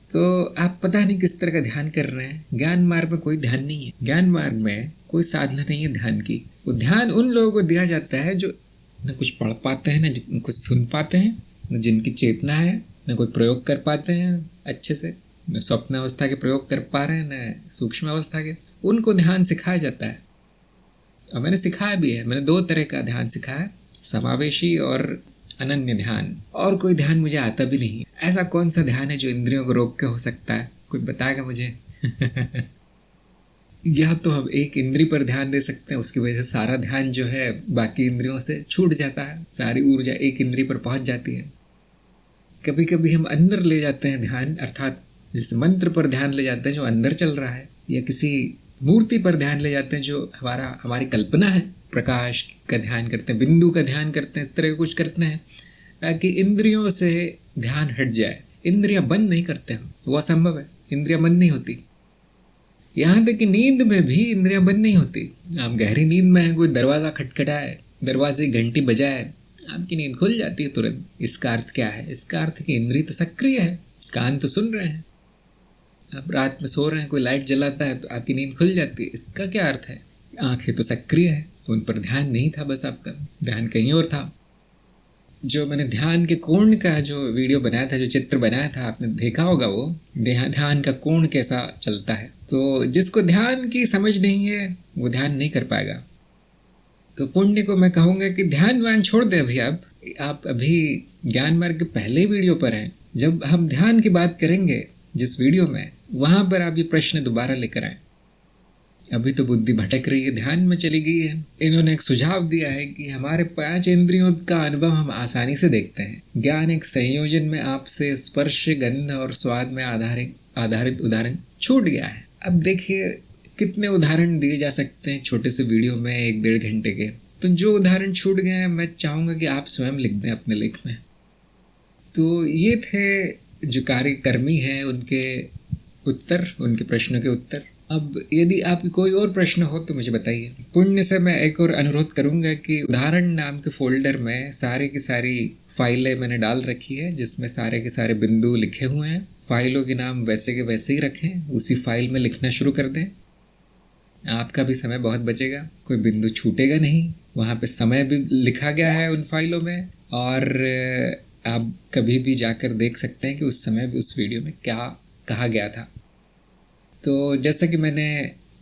तो आप पता नहीं किस तरह का ध्यान कर रहे हैं। ज्ञान मार्ग में कोई ध्यान नहीं है, ज्ञान मार्ग में कोई साधना नहीं है ध्यान की। वो ध्यान उन लोगों को दिया जाता है जो न कुछ पढ़ पाते हैं, न कुछ सुन पाते हैं, न जिनकी चेतना है, न कोई प्रयोग कर पाते हैं अच्छे से, न स्वप्न अवस्था के प्रयोग कर पा रहे हैं, न सूक्ष्म अवस्था के। उनको ध्यान सिखाया जाता है, और मैंने सिखाया भी है। मैंने 2 तरह का ध्यान सिखाया, समावेशी और अनन्य ध्यान। और कोई ध्यान मुझे आता भी नहीं। ऐसा कौन सा ध्यान है जो इंद्रियों को रोक के हो सकता है? कोई बताएगा मुझे? या तो हम एक इंद्री पर ध्यान दे सकते हैं, उसकी वजह से सारा ध्यान जो है बाकी इंद्रियों से छूट जाता है, सारी ऊर्जा एक इंद्री पर पहुंच जाती है। कभी कभी हम अंदर ले जाते हैं ध्यान, अर्थात जैसे मंत्र पर ध्यान ले जाते हैं जो अंदर चल रहा है, या किसी मूर्ति पर ध्यान ले जाते हैं जो हमारी कल्पना है। प्रकाश का ध्यान करते हैं, बिंदु का ध्यान करते हैं, इस तरह का कुछ करते हैं ताकि इंद्रियों से ध्यान हट जाए। इंद्रियां बंद नहीं करते हम, वो असंभव है। इंद्रियां बंद नहीं होती। यहाँ तक कि नींद में भी इंद्रियां बंद नहीं होती। आप गहरी नींद में हैं, कोई दरवाज़ा खटखटाए, दरवाजे घंटी बजाए, आपकी नींद खुल जाती है तुरंत। इसका अर्थ क्या है? इसका अर्थ कि इंद्रिय तो सक्रिय है, कान तो सुन रहे हैं। आप रात में सो रहे हैं, कोई लाइट जलाता है तो आपकी नींद खुल जाती है। इसका क्या अर्थ है? आंखें तो सक्रिय है, तो उन पर ध्यान नहीं था, बस आपका ध्यान कहीं और था। जो मैंने ध्यान के कोण का जो वीडियो बनाया था, जो चित्र बनाया था, आपने देखा होगा वो ध्यान का कोण कैसा चलता है। तो जिसको ध्यान की समझ नहीं है वो ध्यान नहीं कर पाएगा। तो पुण्य को मैं कहूँगा कि ध्यान वान छोड़ दें अभी। आप अभी ज्ञान मार्ग के पहले वीडियो पर हैं। जब हम ध्यान की बात करेंगे जिस वीडियो में, वहाँ पर आप ये प्रश्न दोबारा लेकर आए। अभी तो बुद्धि भटक रही है, ध्यान में चली गई है। इन्होंने एक सुझाव दिया है कि हमारे 5 इंद्रियों का अनुभव हम आसानी से देखते हैं। ज्ञान एक संयोजन में आपसे स्पर्श, गंध और स्वाद में आधारित उदाहरण छूट गया है। अब देखिए कितने उदाहरण दिए जा सकते हैं छोटे से वीडियो में, 1-1.5 घंटे के। तो जो उदाहरण छूट गए हैं मैं चाहूँगा कि आप स्वयं लिख दें अपने लेख में। तो ये थे जो कार्यकर्मी हैं उनके उत्तर, उनके प्रश्नों के उत्तर। अब यदि आपकी कोई और प्रश्न हो तो मुझे बताइए। पुण्य से मैं एक और अनुरोध करूंगा कि उदाहरण नाम के फोल्डर में सारी की सारी फाइलें मैंने डाल रखी है, जिसमें सारे के सारे बिंदु लिखे हुए हैं। फाइलों के नाम वैसे के वैसे ही रखें, उसी फाइल में लिखना शुरू कर दें। आपका भी समय बहुत बचेगा, कोई बिंदु छूटेगा नहीं। वहाँ पे समय भी लिखा गया है उन फाइलों में, और आप कभी भी जाकर देख सकते हैं कि उस समय भी उस वीडियो में क्या कहा गया था। तो जैसा कि मैंने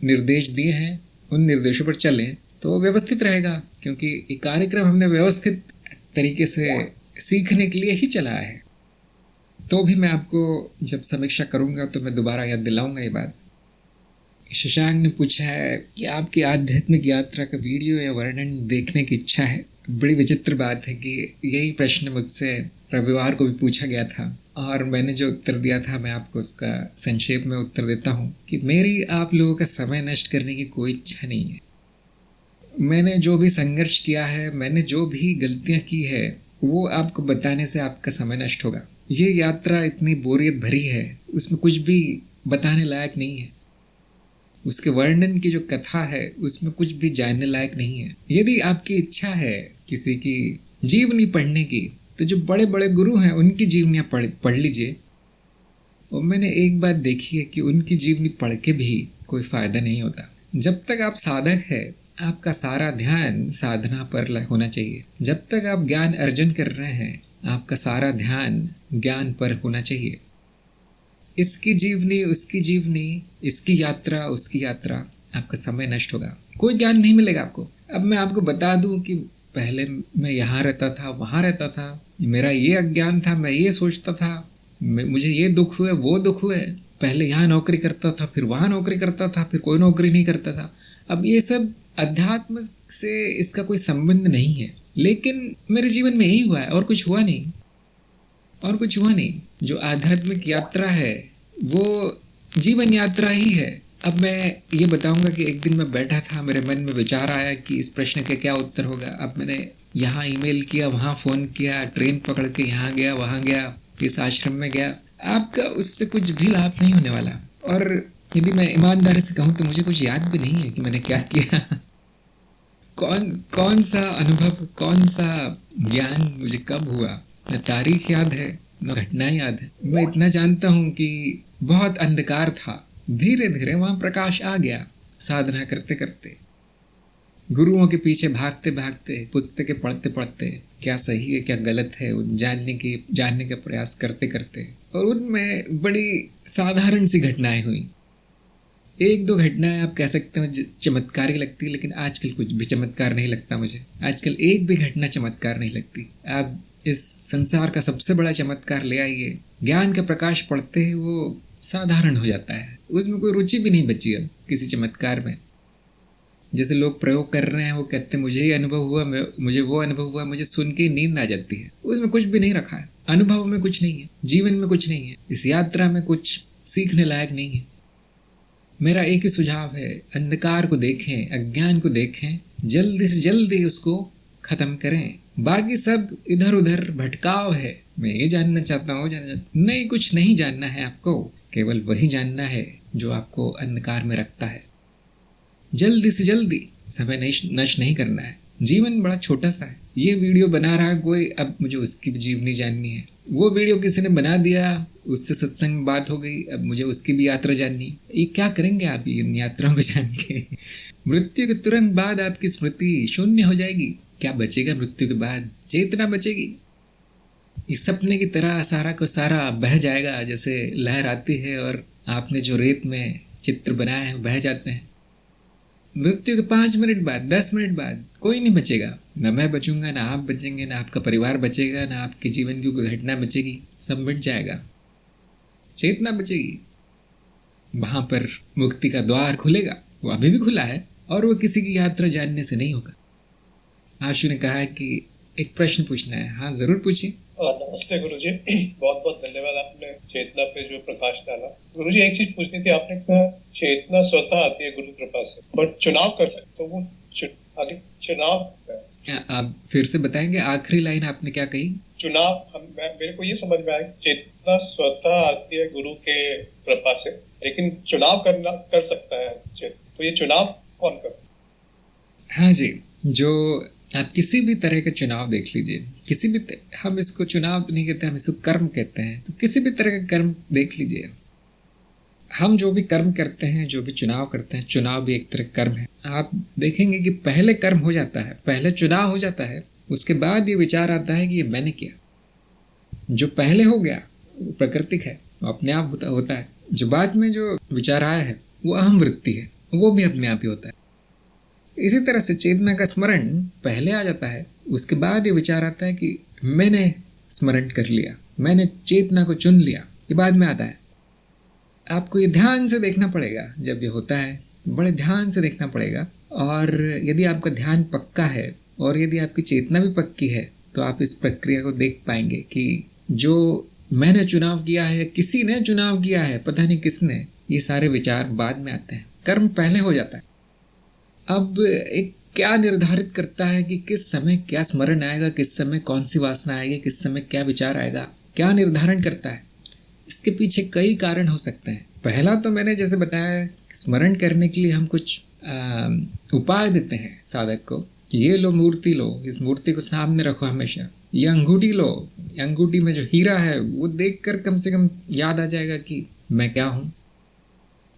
निर्देश दिए हैं उन निर्देशों पर चलें तो व्यवस्थित रहेगा, क्योंकि ये कार्यक्रम हमने व्यवस्थित तरीके से सीखने के लिए ही चलाया है। तो भी मैं आपको जब समीक्षा करूंगा तो मैं दोबारा याद दिलाऊंगा ये बात। शशांक ने पूछा है कि आपकी आध्यात्मिक यात्रा का वीडियो या वर्णन देखने की इच्छा है। बड़ी विचित्र बात है कि यही प्रश्न मुझसे रविवार को भी पूछा गया था, और मैंने जो उत्तर दिया था मैं आपको उसका संक्षेप में उत्तर देता हूँ कि मेरी आप लोगों का समय नष्ट करने की कोई इच्छा नहीं है। मैंने जो भी संघर्ष किया है, मैंने जो भी गलतियाँ की है, वो आपको बताने से आपका समय नष्ट होगा। ये यात्रा इतनी बोरियत भरी है, उसमें कुछ भी बताने लायक नहीं है। उसके वर्णन की जो कथा है उसमें कुछ भी जानने लायक नहीं है। यदि आपकी इच्छा है किसी की जीवनी पढ़ने की, तो जो बड़े बड़े गुरु हैं उनकी जीवनियाँ पढ़ लीजिए। और मैंने एक बात देखी है कि उनकी जीवनी पढ़ के भी कोई फ़ायदा नहीं होता। जब तक आप साधक है, आपका सारा ध्यान साधना पर होना चाहिए। जब तक आप ज्ञान अर्जन कर रहे हैं, आपका सारा ध्यान ज्ञान पर होना चाहिए। इसकी जीवनी, उसकी जीवनी, इसकी यात्रा, उसकी यात्रा, आपका समय नष्ट होगा, कोई ज्ञान नहीं मिलेगा आपको। अब मैं आपको बता दूं कि पहले मैं यहाँ रहता था, वहाँ रहता था, मेरा ये अज्ञान था, मैं ये सोचता था, मुझे ये दुख हुए, वो दुख हुए। पहले यहाँ नौकरी करता था, फिर वहाँ नौकरी करता था, फिर कोई नौकरी नहीं करता था। अब ये सब अध्यात्म से इसका कोई संबंध नहीं है, लेकिन मेरे जीवन में यही हुआ है, और कुछ हुआ नहीं, और कुछ हुआ नहीं। जो आध्यात्मिक यात्रा है वो जीवन यात्रा ही है। अब मैं ये बताऊंगा कि एक दिन मैं बैठा था, मेरे मन में विचार आया कि इस प्रश्न का क्या उत्तर होगा। अब मैंने यहाँ ईमेल किया, वहाँ फ़ोन किया, ट्रेन पकड़ के यहाँ गया, वहाँ गया, इस आश्रम में गया। आपका उससे कुछ भी लाभ नहीं होने वाला। और यदि मैं ईमानदारी से कहूँ तो मुझे कुछ याद भी नहीं है कि मैंने क्या किया। कौन सा अनुभव, कौन सा ज्ञान मुझे कब हुआ, न तारीख याद है, न घटना याद है। मैं इतना जानता हूँ कि बहुत अंधकार था, धीरे धीरे वहाँ प्रकाश आ गया। साधना करते करते, गुरुओं के पीछे भागते भागते, पुस्तकें पढ़ते पढ़ते, क्या सही है क्या गलत है जानने का प्रयास करते करते, और उनमें बड़ी साधारण सी घटनाएं हुई। 1-2 घटनाएं आप कह सकते हो चमत्कारी लगती, लेकिन आजकल कुछ भी चमत्कार नहीं लगता मुझे। आजकल एक भी घटना चमत्कार नहीं लगती। आप इस संसार का सबसे बड़ा चमत्कार ले आइए, ज्ञान का प्रकाश पढ़ते ही वो साधारण हो जाता है। उसमें कोई रुचि भी नहीं बची अब किसी चमत्कार में। जैसे लोग प्रयोग कर रहे हैं, वो कहते हैं मुझे ये अनुभव हुआ, मुझे वो अनुभव हुआ, मुझे सुन के नींद आ जाती है। उसमें कुछ भी नहीं रखा है, अनुभव में कुछ नहीं है, जीवन में कुछ नहीं है, इस यात्रा में कुछ सीखने लायक नहीं है। मेरा एक ही सुझाव है, अंधकार को देखें, अज्ञान को देखें, जल्दी से जल्दी उसको खत्म करें। बाकी सब इधर उधर भटकाव है। मैं ये जानना चाहता हूँ, नहीं, कुछ नहीं जानना है आपको, केवल वही जानना है जो आपको अंधकार में रखता है। जल्दी से जल्दी समय नष्ट नहीं करना है। जीवन बड़ा छोटा सा है। ये वीडियो बना रहा कोई, अब मुझे उसकी भी जीवनी जाननी है। वो वीडियो किसी ने बना दिया, उससे सत्संग में बात हो गई, अब मुझे उसकी भी यात्रा जाननी है। ये क्या करेंगे आप इन यात्राओं को जान के? मृत्यु के तुरंत बाद आपकी स्मृति शून्य हो जाएगी। क्या बचेगा मृत्यु के बाद? चेतना बचेगी। इस सपने की तरह सारा को सारा बह जाएगा, जैसे लहर आती है और आपने जो रेत में चित्र बनाए हैं बह जाते हैं। मृत्यु के 5 मिनट बाद, 10 मिनट बाद कोई नहीं बचेगा। न मैं बचूंगा, ना आप बचेंगे, ना आपका परिवार बचेगा, ना आपके जीवन की कोई घटना बचेगी। सब मिट जाएगा, चेतना बचेगी। वहां पर मुक्ति का द्वार खुलेगा, वो अभी भी खुला है और वो किसी की यात्रा जानने से नहीं होगा। आशु ने कहा है कि एक प्रश्न पूछना है। हाँ, जरूर पूछिए। नमस्ते गुरुजी, बहुत बहुत धन्यवाद, आपने चेतना पे जो प्रकाश डाला। गुरुजी, एक चीज पूछनी थी। आपने कहा चेतना स्वतः आती है गुरु कृपा से, बट चुनाव कर सकते, तो वो आगे चुनाव आप फिर से बताएंगे? आखिरी लाइन आपने क्या कही? चुनाव, मेरे को ये समझ में आया, चेतना स्वतः आती है गुरु के कृपा से, लेकिन चुनाव कर सकता है, तो ये चुनाव कौन कर? हाँ जी, जो आप किसी भी तरह का चुनाव देख लीजिए, किसी भी हम इसको चुनाव तो नहीं कहते, हम इसको कर्म कहते हैं। तो किसी भी तरह का कर्म देख लीजिए, हम जो भी कर्म करते हैं, जो भी चुनाव करते हैं, चुनाव भी एक तरह कर्म है। आप देखेंगे कि पहले कर्म हो जाता है, पहले चुनाव हो जाता है, उसके बाद ये विचार आता है कि ये मैंने किया। जो पहले हो गया वो प्राकृतिक है, वो अपने आप होता है। जो बाद में जो विचार आया है वो अहम वृत्ति है, वो भी अपने आप ही होता है। इसी तरह से चेतना का स्मरण पहले आ जाता है, उसके बाद ये विचार आता है कि मैंने स्मरण कर लिया, मैंने चेतना को चुन लिया, ये बाद में आता है। आपको ये ध्यान से देखना पड़ेगा, जब ये होता है बड़े ध्यान से देखना पड़ेगा। और यदि आपका ध्यान पक्का है और यदि आपकी चेतना भी पक्की है तो आप इस प्रक्रिया को देख पाएंगे कि जो मैंने चुनाव किया है, किसी ने चुनाव किया है, पता नहीं किसने, ये सारे विचार बाद में आते हैं, कर्म पहले हो जाता है। अब एक क्या निर्धारित करता है कि किस समय क्या स्मरण आएगा, किस समय कौन सी वासना आएगी, किस समय क्या विचार आएगा, क्या निर्धारण करता है? इसके पीछे कई कारण हो सकते हैं। पहला तो मैंने जैसे बताया, स्मरण करने के लिए हम कुछ उपाय देते हैं साधक को कि ये लो मूर्ति लो, इस मूर्ति को सामने रखो हमेशा, ये अंगूठी लो, अंगूठी में जो हीरा है वो देखकर कम से कम याद आ जाएगा कि मैं क्या हूँ।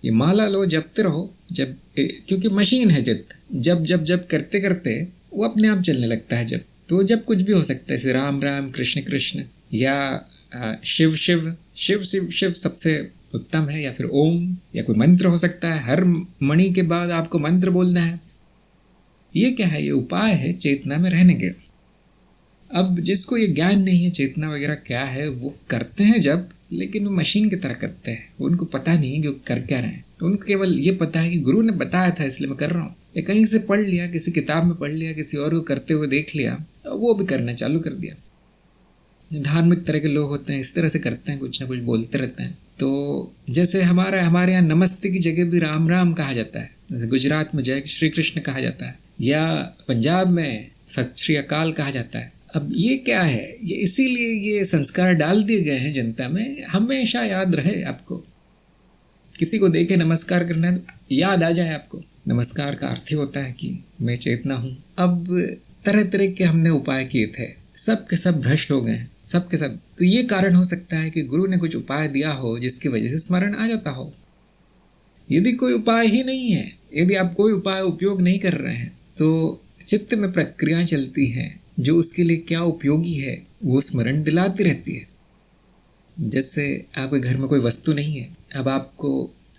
ये माला लो, जपते रहो, जब क्योंकि मशीन है चित्त, जब जब जब करते करते वो अपने आप चलने लगता है। जब तो जब कुछ भी हो सकता है, जैसे राम राम, कृष्ण कृष्ण, या शिव शिव शिव शिव शिव सबसे उत्तम है, या फिर ओम, या कोई मंत्र हो सकता है। हर मणि के बाद आपको मंत्र बोलना है। ये क्या है? ये उपाय है चेतना में रहने के। अब जिसको ये ज्ञान नहीं है चेतना वगैरह क्या है, वो करते हैं जब, लेकिन वो मशीन की तरह करते हैं। उनको पता नहीं है कि वो कर क्या रहे हैं। तो उनको केवल ये पता है कि गुरु ने बताया था इसलिए मैं कर रहा हूँ, या कहीं से पढ़ लिया, किसी किताब में पढ़ लिया, किसी और को करते हुए देख लिया, वो भी करना चालू कर दिया। धार्मिक तरह के लोग होते हैं, इस तरह से करते हैं, कुछ ना कुछ बोलते रहते हैं। तो जैसे हमारे यहाँ नमस्ते की जगह भी राम राम कहा जाता है, जैसे गुजरात में जय श्री कृष्ण कहा जाता है, या पंजाब में सत श्री अकाल कहा जाता है। अब ये क्या है? ये इसीलिए ये संस्कार डाल दिए गए हैं जनता में, हमेशा याद रहे आपको। किसी को देखे नमस्कार करना है तो याद आ जाए आपको, नमस्कार का अर्थ ही होता है कि मैं चेतना हूँ। अब तरह तरह के हमने उपाय किए थे, सब के सब भ्रष्ट हो गए, सब के सब। तो ये कारण हो सकता है कि गुरु ने कुछ उपाय दिया हो जिसकी वजह से स्मरण आ जाता हो। यदि कोई उपाय ही नहीं है, यदि आप कोई उपाय उपयोग नहीं कर रहे हैं, तो चित्त में प्रक्रियाएं चलती हैं जो उसके लिए क्या उपयोगी है वो स्मरण दिलाती रहती है। जैसे आपके घर में कोई वस्तु नहीं है, अब आपको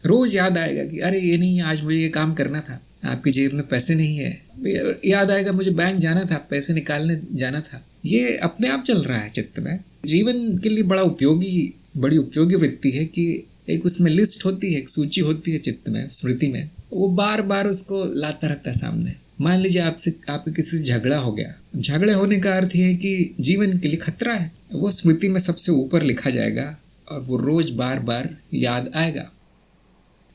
रोज याद आएगा कि अरे ये नहीं, आज मुझे ये काम करना था। आपकी जेब में पैसे नहीं है, याद आएगा मुझे बैंक जाना था, पैसे निकालने जाना था। ये अपने आप चल रहा है चित्त में। जीवन के लिए बड़ी उपयोगी वृत्ति है कि एक उसमें लिस्ट होती है, एक सूची होती है चित्त में, स्मृति में, वो बार बार उसको लाता रहता है सामने। मान लीजिए आपके किसी से झगड़ा हो गया, झगड़े होने का अर्थ ये है कि जीवन के लिए खतरा है, वो स्मृति में सबसे ऊपर लिखा जाएगा और वो रोज बार बार याद आएगा।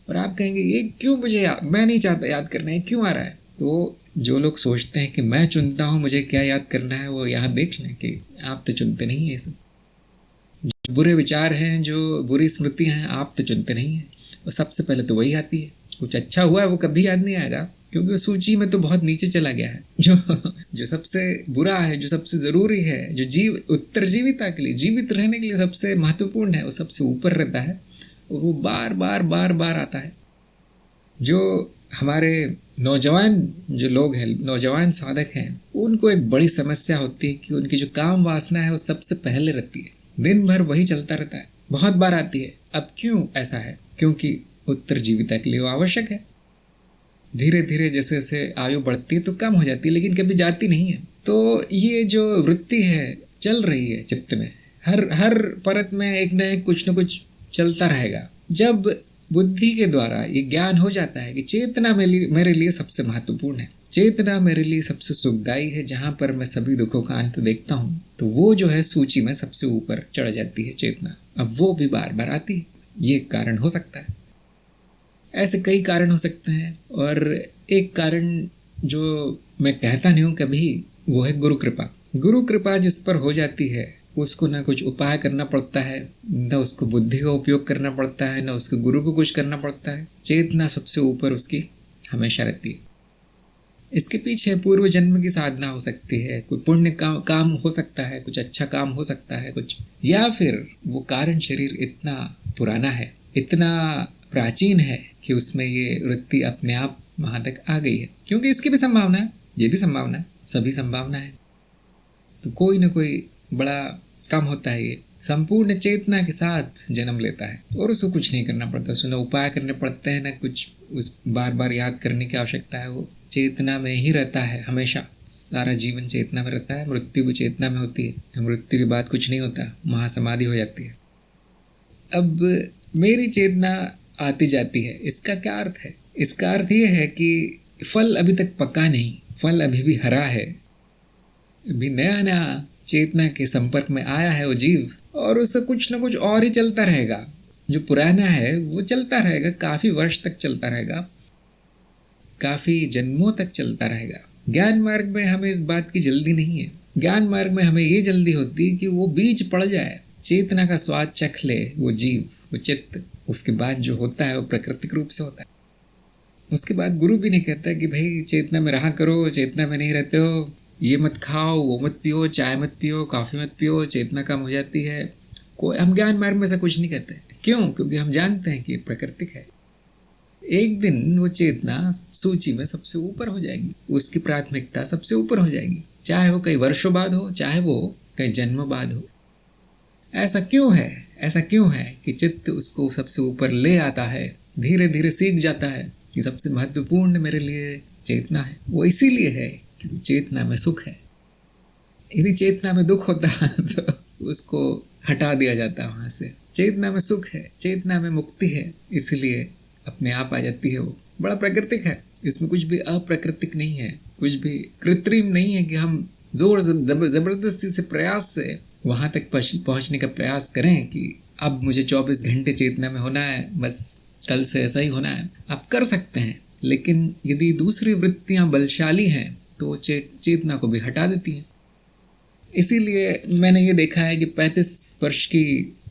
और आप कहेंगे ये क्यों मुझे मैं नहीं चाहता याद करना है, क्यों आ रहा है? तो जो लोग सोचते हैं कि मैं चुनता हूँ मुझे क्या याद करना है, वो यहाँ देख लें कि आप तो चुनते नहीं है। सब जो बुरे विचार हैं, जो बुरी स्मृतियाँ हैं, आप तो चुनते नहीं हैं। और सबसे पहले तो वही आती है। कुछ अच्छा हुआ है वो कभी याद नहीं आएगा, क्योंकि सूची में तो बहुत नीचे चला गया है। जो सबसे बुरा है, जो सबसे ज़रूरी है, जो उत्तरजीविता के लिए, जीवित रहने के लिए सबसे महत्वपूर्ण है, वो सबसे ऊपर रहता है और वो बार बार बार बार आता है। जो हमारे नौजवान जो लोग हैं, नौजवान साधक हैं, उनको एक बड़ी समस्या होती है कि उनकी जो काम वासना है वो सबसे पहले रहती है, दिन भर वही चलता रहता है, बहुत बार आती है। अब क्यों ऐसा है? क्योंकि उत्तरजीविता के लिए वो आवश्यक है। धीरे धीरे जैसे जैसे आयु बढ़ती है तो कम हो जाती है, लेकिन कभी जाती नहीं है। तो ये जो वृत्ति है चल रही है चित्त में, हर परत में एक न एक कुछ न कुछ चलता रहेगा। जब बुद्धि के द्वारा ये ज्ञान हो जाता है कि चेतना मेरे लिए सबसे महत्वपूर्ण है, चेतना मेरे लिए सबसे सुखदायी है, जहाँ पर मैं सभी दुखों का अंत देखता हूँ, तो वो जो है सूची में सबसे ऊपर चढ़ जाती है चेतना। अब वो भी बार बार आती है। ये कारण हो सकता है। ऐसे कई कारण हो सकते हैं, और एक कारण जो मैं कहता नहीं हूँ कभी, वो है गुरु कृपा। गुरु कृपा जिस पर हो जाती है उसको ना कुछ उपाय करना पड़ता है, न उसको बुद्धि का उपयोग करना पड़ता है, न उसके गुरु को कुछ करना पड़ता है। चेतना सबसे ऊपर उसकी हमेशा रहती है। इसके पीछे पूर्व जन्म की साधना हो सकती है, कोई पुण्य काम हो सकता है, कुछ अच्छा काम हो सकता है कुछ, या फिर वो कारण शरीर इतना पुराना है, इतना प्राचीन है कि उसमें ये वृत्ति अपने आप वहाँ तक आ गई है। क्योंकि इसकी भी संभावना है, ये भी संभावना है, सभी संभावना है। तो कोई ना कोई बड़ा काम होता है, ये संपूर्ण चेतना के साथ जन्म लेता है, और उसको कुछ नहीं करना पड़ता, उसको न उपाय करने पड़ते हैं, न कुछ उस बार बार याद करने की आवश्यकता है। वो चेतना में ही रहता है हमेशा, सारा जीवन चेतना में रहता है। मृत्यु भी चेतना में होती है, मृत्यु के बाद कुछ नहीं होता, महासमाधि हो जाती है। अब मेरी चेतना आती जाती है, इसका क्या अर्थ है? इसका अर्थ ये है कि फल अभी तक पका नहीं, फल अभी भी हरा है, अभी नया नया चेतना के संपर्क में आया है वो जीव, और उससे कुछ न कुछ और ही चलता रहेगा। जो पुराना है वो चलता रहेगा, काफी वर्ष तक चलता रहेगा, काफी जन्मों तक चलता रहेगा। ज्ञान मार्ग में हमें इस बात की जल्दी नहीं है। ज्ञान मार्ग में हमें ये जल्दी होती है कि वो बीज पड़ जाए, चेतना का स्वाद चख ले वो जीव, वो चित्त। उसके बाद जो होता है वो प्राकृतिक रूप से होता है। उसके बाद गुरु भी नहीं कहता कि भाई चेतना में रहा करो, चेतना में नहीं रहते हो, ये मत खाओ, वो मत पियो, चाय मत पियो, कॉफ़ी मत पियो, चेतना कम हो जाती है। कोई हम ज्ञान मार्ग में ऐसा कुछ नहीं कहते। क्यों? क्योंकि हम जानते हैं कि ये प्राकृतिक है। एक दिन वो चेतना सूची में सबसे ऊपर हो जाएगी, उसकी प्राथमिकता सबसे ऊपर हो जाएगी, चाहे वो कई वर्षों बाद हो, चाहे वो कई जन्मों बाद हो। ऐसा क्यों है? ऐसा क्यों है कि चित्त उसको सबसे ऊपर ले आता है, धीरे धीरे सीख जाता है कि सबसे महत्वपूर्ण मेरे लिए चेतना है। वो इसीलिए है क्योंकि चेतना में सुख है। यदि चेतना में दुख होता तो उसको हटा दिया जाता वहाँ से। चेतना में सुख है, चेतना में मुक्ति है, इसलिए अपने आप आ जाती है। वो बड़ा प्राकृतिक है, इसमें कुछ भी अप्राकृतिक नहीं है, कुछ भी कृत्रिम नहीं है कि हम जोर जबरदस्ती से प्रयास से वहाँ तक पहुँचने का प्रयास करें कि अब मुझे 24 घंटे चेतना में होना है, बस कल से ऐसा ही होना है। आप कर सकते हैं, लेकिन यदि दूसरी वृत्तियाँ बलशाली हैं तो चेतना को भी हटा देती हैं। इसीलिए मैंने ये देखा है कि 35 वर्ष की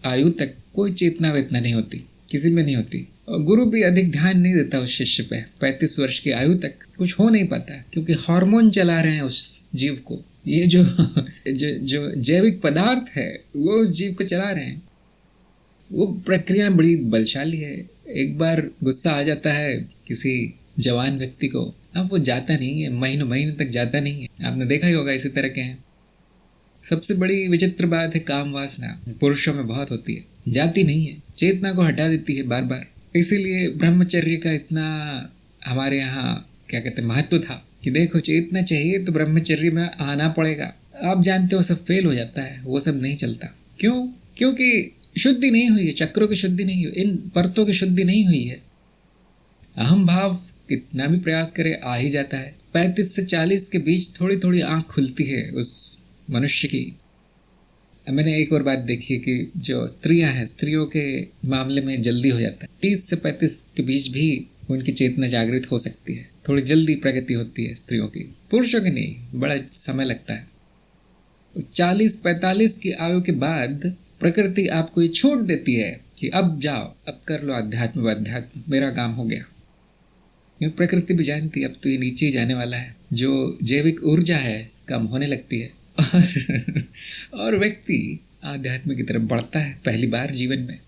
आयु तक कोई चेतना वेतना नहीं होती, किसी में नहीं होती। और गुरु भी अधिक ध्यान नहीं देता उस शिष्य पे। 35 वर्ष की आयु तक कुछ हो नहीं पाता, क्योंकि हार्मोन चला रहे हैं उस जीव को। ये जो जैविक पदार्थ है वो उस जीव को चला रहे हैं। वो प्रक्रिया बड़ी बलशाली है। एक बार गुस्सा आ जाता है किसी जवान व्यक्ति को, अब वो जाता नहीं है, महीनों महीने तक जाता नहीं है। आपने देखा ही होगा, इसी तरह के हैं। सबसे बड़ी विचित्र बात है काम वासना, पुरुषों में बहुत होती है, जाती नहीं है, चेतना को हटा देती है बार बार। इसीलिए ब्रह्मचर्य का इतना हमारे यहाँ क्या कहते हैं महत्व था कि देखो चेतना चाहिए तो ब्रह्मचर्य में आना पड़ेगा। आप जानते हो सब फेल हो जाता है, वो सब नहीं चलता। क्यों? क्योंकि शुद्धि नहीं हुई है, चक्रों की शुद्धि नहीं हुई, इन परतों की शुद्धि नहीं हुई है। अहम भाव कितना भी प्रयास करे आ ही जाता है। 35 से 40 के बीच थोड़ी थोड़ी आँख खुलती है उस मनुष्य की। मैंने एक और बात देखी कि जो स्त्रियां हैं, स्त्रियों के मामले में जल्दी हो जाता है। 30 से 35 के बीच भी उनकी चेतना जागृत हो सकती है, थोड़ी जल्दी प्रगति होती है स्त्रियों की, पुरुषों की नहीं, बड़ा समय लगता है। 40-45 की आयु के बाद प्रकृति आपको ये छूट देती है कि अब जाओ, अब कर लो अध्यात्म, मेरा काम हो गया। क्योंकि प्रकृति भी जानती है अब तो ये नीचे ही जाने वाला है, जो जैविक ऊर्जा है कम होने लगती है, और व्यक्ति आध्यात्म की तरफ बढ़ता है पहली बार जीवन में।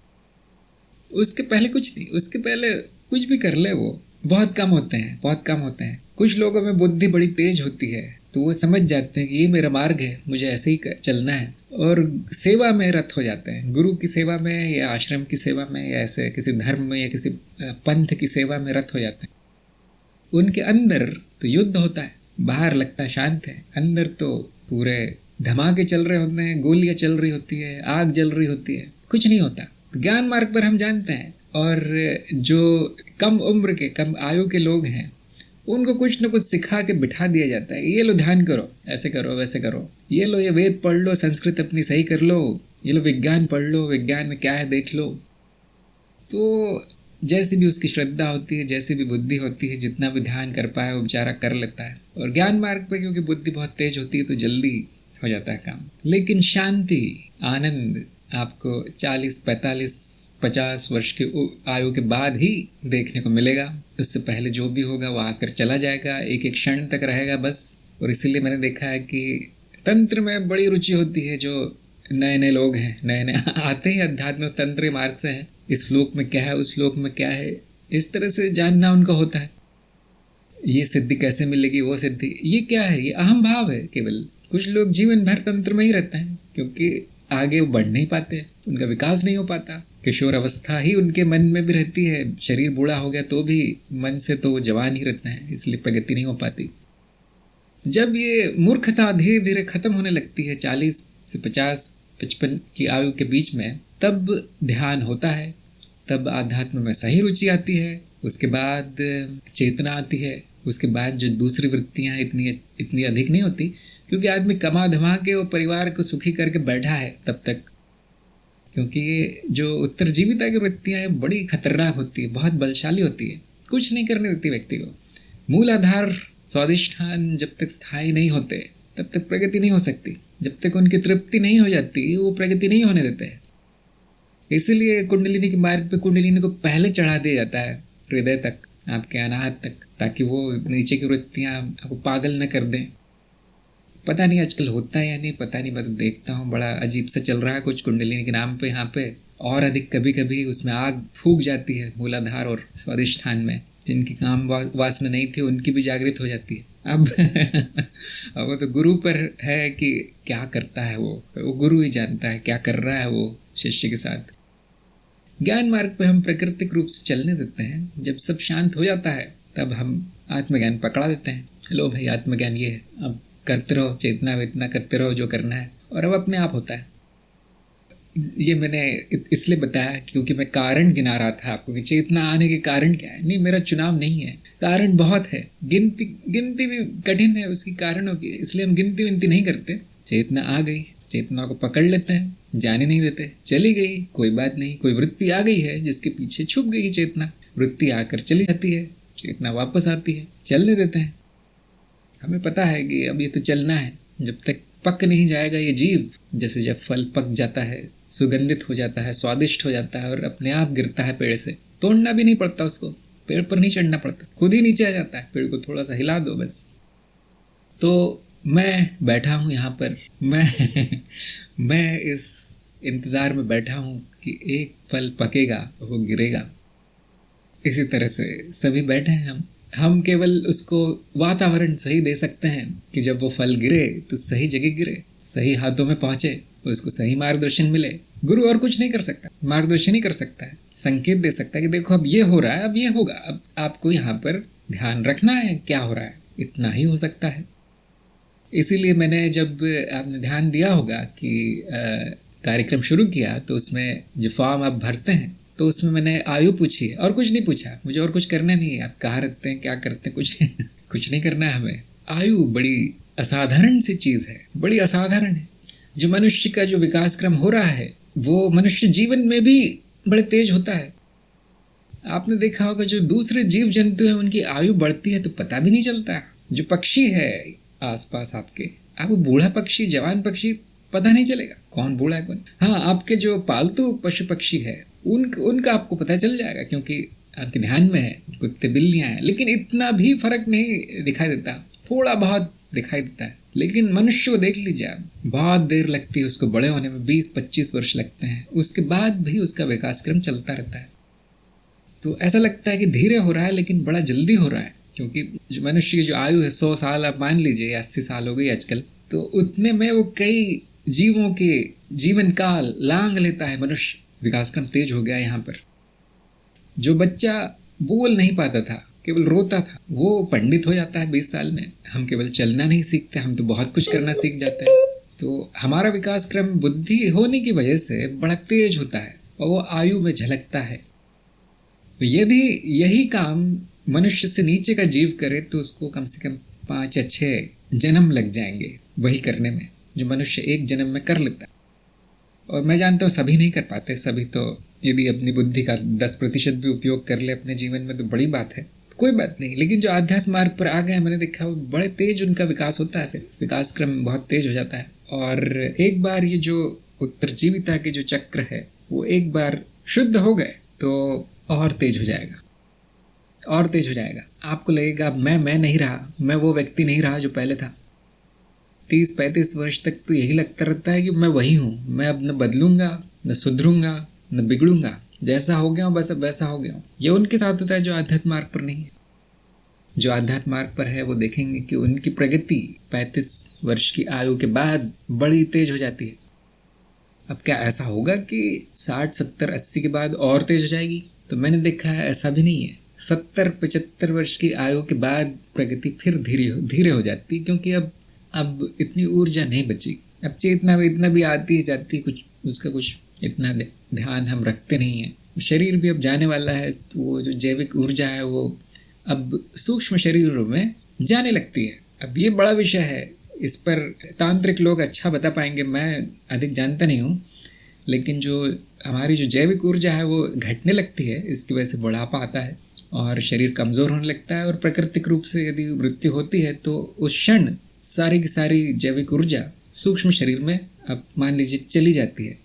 उसके पहले कुछ नहीं, उसके पहले कुछ भी कर ले वो बहुत कम होते हैं। कुछ लोगों में बुद्धि बड़ी तेज होती है, तो वो समझ जाते हैं कि ये मेरा मार्ग है, मुझे ऐसे ही चलना है, और सेवा में रत हो जाते हैं। गुरु की सेवा में या आश्रम की सेवा में या ऐसे किसी धर्म में या किसी पंथ की सेवा में रत हो जाते हैं। उनके अंदर तो युद्ध होता है, बाहर लगता शांत है, अंदर तो पूरे धमाके चल रहे होते हैं, गोलियां चल रही होती है, आग जल रही होती है, कुछ नहीं होता। ज्ञान मार्ग पर हम जानते हैं, और जो कम उम्र के, कम आयु के लोग हैं, उनको कुछ न कुछ सिखा के बिठा दिया जाता है। ये लो ध्यान करो, ऐसे करो, वैसे करो, ये लो ये वेद पढ़ लो, संस्कृत अपनी सही कर लो, ये लो विज्ञान पढ़ लो, विज्ञान में क्या है देख लो। तो जैसी भी उसकी श्रद्धा होती है, जैसी भी बुद्धि होती है, जितना भी ध्यान कर पाए वो बेचारा कर लेता है। और ज्ञान मार्ग पे क्योंकि बुद्धि बहुत तेज होती है तो जल्दी हो जाता है काम। लेकिन शांति, आनंद आपको 40, 45, 50 वर्ष की आयु के बाद ही देखने को मिलेगा। उससे पहले जो भी होगा वो आकर चला जाएगा, एक एक क्षण तक रहेगा बस। और इसीलिए मैंने देखा है कि तंत्र में बड़ी रुचि होती है। जो नए नए लोग हैं, नए नए आते ही अध्यात्म तंत्र मार्ग से हैं, इस श्लोक में क्या है, उस श्लोक में क्या है, इस तरह से जानना उनका होता है। ये सिद्धि कैसे मिलेगी, वो सिद्धि, ये क्या है, ये अहम भाव है केवल। कुछ लोग जीवन भर तंत्र में ही रहते हैं क्योंकि आगे वो बढ़ नहीं पाते, उनका विकास नहीं हो पाता। किशोर अवस्था ही उनके मन में भी रहती है, शरीर बूढ़ा हो गया तो भी मन से तो वो जवान ही रहते हैं, इसलिए प्रगति नहीं हो पाती। जब ये मूर्खता धीरे धीरे खत्म होने लगती है 40 से 50, 55 की आयु के बीच में, तब ध्यान होता है, तब आध्यात्म में सही रुचि आती है, उसके बाद चेतना आती है, उसके बाद जो दूसरी वृत्तियां इतनी अधिक नहीं होती, क्योंकि आदमी कमा धमा के वो परिवार को सुखी करके बैठा है तब तक। क्योंकि ये जो उत्तरजीविता की वृत्तियां हैं बड़ी खतरनाक होती है, बहुत बलशाली होती है, कुछ नहीं करने देती व्यक्ति को। मूल आधार स्वादिष्ठान जब तक स्थायी नहीं होते तब तक प्रगति नहीं हो सकती। जब तक उनकी तृप्ति नहीं हो जाती वो प्रगति नहीं होने देते हैं। इसीलिए कुंडलिनी के मार्ग पे कुंडलिनी को पहले चढ़ा दिया जाता है हृदय तक, आपके अनाहत तक, ताकि वो नीचे की वृत्तियां आपको पागल न कर दें। पता नहीं आजकल होता है या नहीं, पता नहीं, बस देखता हूँ बड़ा अजीब सा चल रहा है कुछ कुंडलिनी के नाम पे यहाँ पे। और अधिक कभी कभी उसमें आग फूक जाती है मूलाधार और स्वादिष्ठान में। जिनकी काम वासना नहीं थी उनकी भी जागृत हो जाती है। अब वो तो गुरु पर है कि क्या करता है वो गुरु ही जानता है क्या कर रहा है वो शिष्य के साथ। ज्ञान मार्ग पे हम प्राकृतिक रूप से चलने देते हैं। जब सब शांत हो जाता है तब हम आत्मज्ञान पकड़ा देते हैं। लो भाई आत्मज्ञान ये है, अब करते रहो, चेतना वेतना करते रहो जो करना है, और अब अपने आप होता है। ये मैंने इसलिए बताया क्योंकि मैं कारण गिना रहा था आपको कि चेतना आने के कारण क्या है। नहीं, मेरा चुनाव नहीं है, कारण बहुत है, गिनती भी कठिन है उसकी कारणों की, इसलिए हम गिनती विनती नहीं करते। चेतना आ गई, चेतना को पकड़ लेते हैं, जाने नहीं देते, चली गई कोई बात नहीं। कोई वृत्ति आ गई है जिसके पीछे छुप गई चेतना, वृत्ति आकर चली जाती है, चेतना वापस आती है, चलने देते हैं। हमें पता है कि अब ये तो चलना है, जब तक पक नहीं जाएगा ये जीव, जैसे जब फल पक जाता है, सुगंधित हो जाता है, स्वादिष्ट हो जाता है और अपने आप गिरता है पेड़ से, तोड़ना भी नहीं पड़ता उसको, पेड़ पर नहीं चढ़ना पड़ता, खुद ही नीचे आ जाता है। पेड़ को थोड़ा सा हिला दो बस। तो मैं बैठा हूँ यहाँ पर, मैं इस इंतज़ार में बैठा हूँ कि एक फल पकेगा, वो गिरेगा। इसी तरह से सभी बैठे हैं हम केवल उसको वातावरण सही दे सकते हैं कि जब वो फल गिरे तो सही जगह गिरे, सही हाथों में पहुँचे, उसको सही मार्गदर्शन मिले। गुरु और कुछ नहीं कर सकता, मार्गदर्शन ही कर सकता है, संकेत दे सकता है कि देखो अब ये हो रहा है, अब ये होगा, अब आपको यहाँ पर ध्यान रखना है क्या हो रहा है, इतना ही हो सकता है। इसीलिए मैंने, जब आपने ध्यान दिया होगा कि कार्यक्रम शुरू किया तो उसमें जो फॉर्म आप भरते हैं तो उसमें मैंने आयु पूछी है और कुछ नहीं पूछा। मुझे और कुछ करना नहीं है, आप कहाँ रखते हैं क्या करते हैं कुछ नहीं करना है हमें। आयु बड़ी असाधारण सी चीज़ है, बड़ी असाधारण है। जो मनुष्य का जो विकास क्रम हो रहा है वो मनुष्य जीवन में भी बड़े तेज होता है। आपने देखा होगा जो दूसरे जीव जंतु हैं उनकी आयु बढ़ती है तो पता भी नहीं चलता। जो पक्षी है आसपास आपके, आपको बूढ़ा पक्षी, जवान पक्षी पता नहीं चलेगा कौन बूढ़ा है कौन। हाँ, आपके जो पालतू पशु पक्षी है उनका आपको पता चल जाएगा क्योंकि आपके ध्यान में है, कुत्ते बिल्लियाँ हैं, लेकिन इतना भी फर्क नहीं दिखाई देता, थोड़ा बहुत दिखाई देता है। लेकिन मनुष्य को देख लीजिए आप, बहुत देर लगती है उसको बड़े होने में, 20-25 वर्ष लगते हैं, उसके बाद भी उसका विकास क्रम चलता रहता है। तो ऐसा लगता है कि धीरे हो रहा है लेकिन बड़ा जल्दी हो रहा है। क्योंकि जो मनुष्य की जो आयु है 100 साल, आप मान लीजिए 80 साल हो गई आजकल, तो उतने में वो कई जीवों के जीवन काल लांग लेता है मनुष्य। विकास क्रम तेज हो गया यहाँ पर। जो बच्चा बोल नहीं पाता था, केवल रोता था, वो पंडित हो जाता है 20 साल में। हम केवल चलना नहीं सीखते, हम तो बहुत कुछ करना सीख जाते हैं। तो हमारा विकास क्रम बुद्धि होने की वजह से बड़ा तेज होता है और वो आयु में झलकता है। यदि यही काम मनुष्य से नीचे का जीव करे तो उसको कम से कम 5 या 6 जन्म लग जाएंगे वही करने में, जो मनुष्य एक जन्म में कर लेता है। और मैं जानता हूँ सभी नहीं कर पाते। सभी तो यदि अपनी बुद्धि का 10% भी उपयोग कर ले अपने जीवन में तो बड़ी बात है, कोई बात नहीं। लेकिन जो आध्यात्म मार्ग पर आ गए, मैंने देखा वो बड़े तेज उनका विकास होता है, फिर विकास क्रम बहुत तेज हो जाता है। और एक बार ये जो उत्तरजीविता के जो चक्र है वो एक बार शुद्ध हो गए तो और तेज हो जाएगा, और तेज हो जाएगा। आपको लगेगा मैं नहीं रहा, मैं वो व्यक्ति नहीं रहा जो पहले था। 30-35 वर्ष तक तो यही लगता रहता है कि मैं वही हूँ, मैं अब न बदलूंगा, न सुधरूंगा, न बिगड़ूंगा, जैसा हो गया हूँ बस अब वैसा हो गया हूँ। ये उनके साथ होता है जो आध्यात्म मार्ग पर नहीं है। जो आध्यात्म मार्ग पर है वो देखेंगे कि उनकी प्रगति 35 वर्ष की आयु के बाद बड़ी तेज हो जाती है। अब क्या ऐसा होगा कि 60, 70, 80 के बाद और तेज हो जाएगी? तो मैंने देखा है ऐसा भी नहीं है। 70-75 वर्ष की आयु के बाद प्रगति फिर धीरे हो जाती, क्योंकि अब इतनी ऊर्जा नहीं बची। अब चेतना में इतना भी आती है जाती, कुछ उसका कुछ इतना ध्यान हम रखते नहीं हैं। शरीर भी अब जाने वाला है, तो वो जो जैविक ऊर्जा है वो अब सूक्ष्म शरीरों में जाने लगती है। अब ये बड़ा विषय है, इस पर तांत्रिक लोग अच्छा बता पाएंगे, मैं अधिक जानता नहीं हूँ। लेकिन जो हमारी जो जैविक ऊर्जा है वो घटने लगती है, इसकी वजह से बुढ़ापा आता है और शरीर कमज़ोर होने लगता है। और प्राकृतिक रूप से यदि मृत्यु होती है तो उस क्षण सारी की सारी जैविक ऊर्जा सूक्ष्म शरीर में अब मान लीजिए चली जाती है,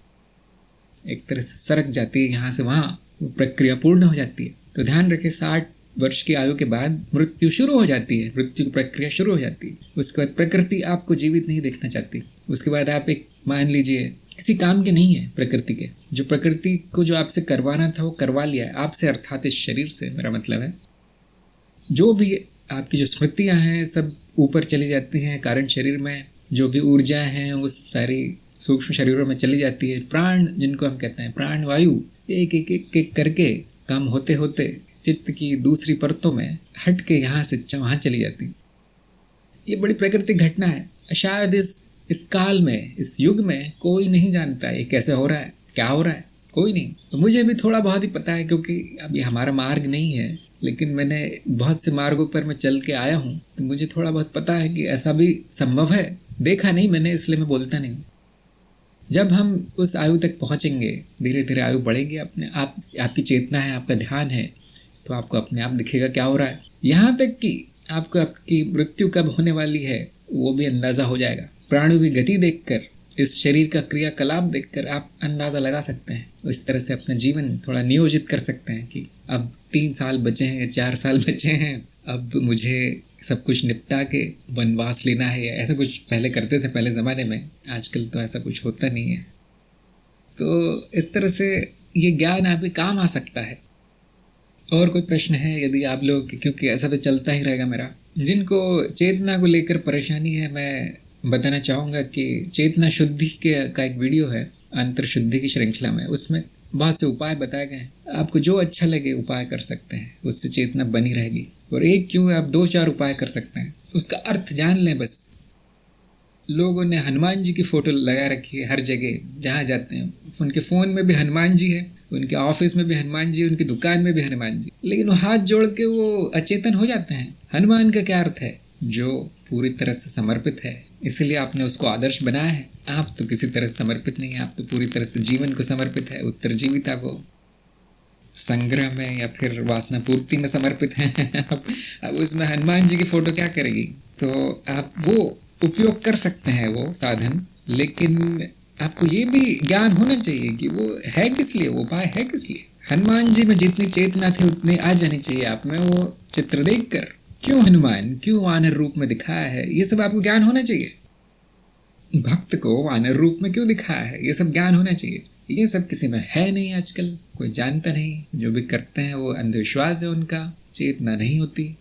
एक तरह से सरक जाती है, यहाँ से वहाँ प्रक्रिया पूर्ण हो जाती है। तो ध्यान रखें, 60 वर्ष की आयु के बाद मृत्यु शुरू हो जाती है, मृत्यु की प्रक्रिया शुरू हो जाती है। उसके बाद प्रकृति आपको जीवित नहीं देखना चाहती। उसके बाद आप एक मान लीजिए किसी काम के नहीं है प्रकृति के, जो प्रकृति को जो आपसे करवाना था वो करवा लिया है आपसे, अर्थात इस शरीर से मेरा मतलब है। जो भी आपकी जो स्मृतियाँ हैं सब ऊपर चली जाती हैं कारण शरीर में, जो भी ऊर्जा हैं वो सारी सूक्ष्म शरीरों में चली जाती है। प्राण जिनको हम कहते हैं, प्राण वायु एक एक एक एक करके कम होते होते चित्त की दूसरी परतों में हट के यहाँ से वहाँ चली जाती। ये बड़ी प्राकृतिक घटना है। शायद इस काल में, इस युग में कोई नहीं जानता ये कैसे हो रहा है, क्या हो रहा है, कोई नहीं। तो मुझे भी थोड़ा बहुत ही पता है, क्योंकि अब ये हमारा मार्ग नहीं है, लेकिन मैंने बहुत से मार्गों पर मैं चल के आया हूँ, तो मुझे थोड़ा बहुत पता है कि ऐसा भी संभव है। देखा नहीं मैंने, इसलिए मैं बोलता नहीं हूँ। जब हम उस आयु तक पहुँचेंगे, धीरे धीरे आयु बढ़ेगी, अपने आप आपकी चेतना है, आपका ध्यान है, तो आपको अपने आप दिखेगा क्या हो रहा है। यहाँ तक कि आपको आपकी मृत्यु कब होने वाली है वो भी अंदाज़ा हो जाएगा। प्राणों की गति देखकर, इस शरीर का क्रियाकलाप देखकर आप अंदाज़ा लगा सकते हैं। इस तरह से अपना जीवन थोड़ा नियोजित कर सकते हैं कि अब 3 साल बचे हैं, 4 साल बचे हैं, अब मुझे सब कुछ निपटा के वनवास लेना है। ऐसा कुछ पहले करते थे पहले ज़माने में, आजकल तो ऐसा कुछ होता नहीं है। तो इस तरह से ये ज्ञान आपके काम आ सकता है। और कोई प्रश्न है यदि आप लोग, क्योंकि ऐसा तो चलता ही रहेगा मेरा। जिनको चेतना को लेकर परेशानी है, मैं बताना चाहूँगा कि चेतना शुद्धि का एक वीडियो है अंतर शुद्धि की श्रृंखला में, उसमें बहुत से उपाय बताए गए हैं। आपको जो अच्छा लगे उपाय कर सकते हैं, उससे चेतना बनी रहेगी। और एक क्यों, आप 2-4 उपाय कर सकते हैं, उसका अर्थ जान लें बस। लोगों ने हनुमान जी की फ़ोटो लगा रखी है हर जगह, जहाँ जाते हैं उनके फ़ोन में भी हनुमान जी है, उनके ऑफिस में भी हनुमान जी, उनकी दुकान में भी हनुमान जी, लेकिन वो हाथ जोड़ के वो अचेतन हो जाते हैं। हनुमान का क्या अर्थ है? जो पूरी तरह से समर्पित है, इसलिए आपने उसको आदर्श बनाया है। आप तो किसी तरह से समर्पित नहीं है, आप तो पूरी तरह से जीवन को समर्पित है, उत्तरजीविता को, संग्रह में या फिर वासना पूर्ति में समर्पित हैं। अब उसमें हनुमान जी की फ़ोटो क्या करेगी? तो आप वो उपयोग कर सकते हैं वो साधन, लेकिन आपको ये भी ज्ञान होना चाहिए कि वो है किस लिए, वो उपाय है किस लिए। हनुमान जी में जितनी चेतना थी उतनी आ जानी चाहिए आप में। वो चित्र देखकर क्यों हनुमान, क्यों वानर रूप में दिखाया है, ये सब आपको ज्ञान होना चाहिए। भक्त को वानर रूप में क्यों दिखाया है, ये सब ज्ञान होना चाहिए। ये सब किसी में है नहीं, आजकल कोई जानता नहीं। जो भी करते हैं वो अंधविश्वास है, उनका चेतना नहीं होती।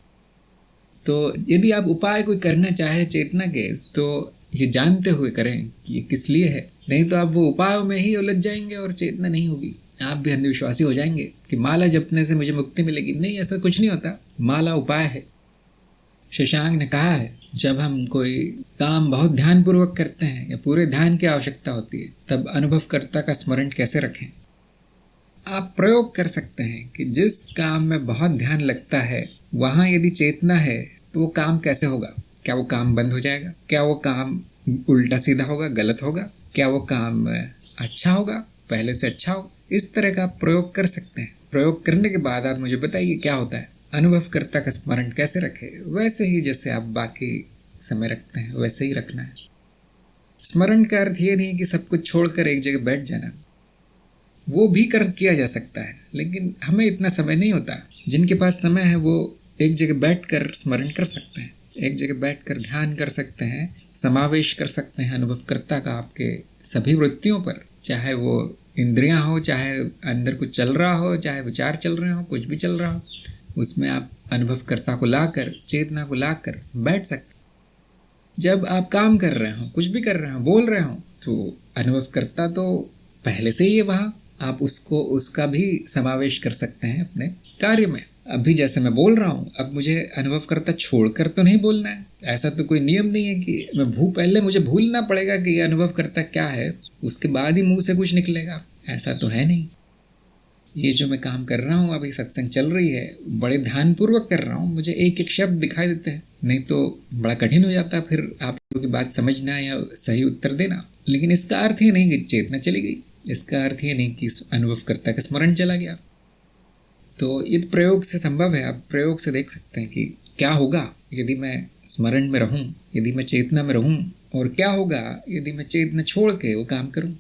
तो यदि आप उपाय कोई करना चाहे चेतना के, तो ये जानते हुए करें कि ये किस लिए है, नहीं तो आप वो उपायों में ही उलझ जाएंगे और चेतना नहीं होगी। आप भी अंधविश्वासी हो जाएंगे कि माला जपने से मुझे मुक्ति मिलेगी। नहीं, ऐसा कुछ नहीं होता। माला उपाय है। शशांक ने कहा है, जब हम कोई काम बहुत ध्यानपूर्वक करते हैं या पूरे ध्यान की आवश्यकता होती है, तब अनुभवकर्ता का स्मरण कैसे रखें। आप प्रयोग कर सकते हैं कि जिस काम में बहुत ध्यान लगता है वहाँ यदि चेतना है तो वो काम कैसे होगा। क्या वो काम बंद हो जाएगा? क्या वो काम उल्टा सीधा होगा, गलत होगा? क्या वो काम अच्छा होगा, पहले से अच्छा होगा? इस तरह का आप प्रयोग कर सकते हैं। प्रयोग करने के बाद आप मुझे बताइए क्या होता है। अनुभवकर्ता का स्मरण कैसे रखें? वैसे ही जैसे आप बाकी समय रखते हैं वैसे ही रखना है। स्मरण का अर्थ ये नहीं कि सब कुछ छोड़कर एक जगह बैठ जाना। वो भी किया जा सकता है, लेकिन हमें इतना समय नहीं होता। जिनके पास समय है वो एक जगह बैठकर स्मरण कर सकते हैं, एक जगह बैठकर ध्यान कर सकते हैं, समावेश कर सकते हैं अनुभवकर्ता का आपके सभी वृत्तियों पर, चाहे वो इंद्रियां हो, चाहे अंदर कुछ चल रहा हो, चाहे विचार चल रहे हो, कुछ भी चल रहा हो, उसमें आप अनुभवकर्ता को लाकर, चेतना को लाकर बैठ सकते। जब आप काम कर रहे हो, कुछ भी कर रहे हो, बोल रहे हो, तो अनुभवकर्ता तो पहले से ही है वहाँ। आप उसका भी समावेश कर सकते हैं अपने कार्य में। अभी जैसे मैं बोल रहा हूँ, अब मुझे अनुभवकर्ता छोड़कर तो नहीं बोलना है। ऐसा तो कोई नियम नहीं है कि पहले मुझे भूलना पड़ेगा कि ये अनुभवकर्ता क्या है, उसके बाद ही मुंह से कुछ निकलेगा। ऐसा तो है नहीं। ये जो मैं काम कर रहा हूँ, अभी सत्संग चल रही है, बड़े ध्यानपूर्वक कर रहा हूँ, मुझे एक एक शब्द दिखाई देते हैं, नहीं तो बड़ा कठिन हो जाता फिर आप लोगों की बात समझना या सही उत्तर देना। लेकिन इसका अर्थ ये नहीं कि चेतना चली गई, इसका अर्थ ये नहीं कि अनुभवकर्ता का स्मरण चला गया। तो ये प्रयोग से संभव है। आप प्रयोग से देख सकते हैं कि क्या होगा यदि मैं स्मरण में रहूं, यदि मैं चेतना में रहूं, और क्या होगा यदि मैं चेतना छोड़ के वो काम करूं।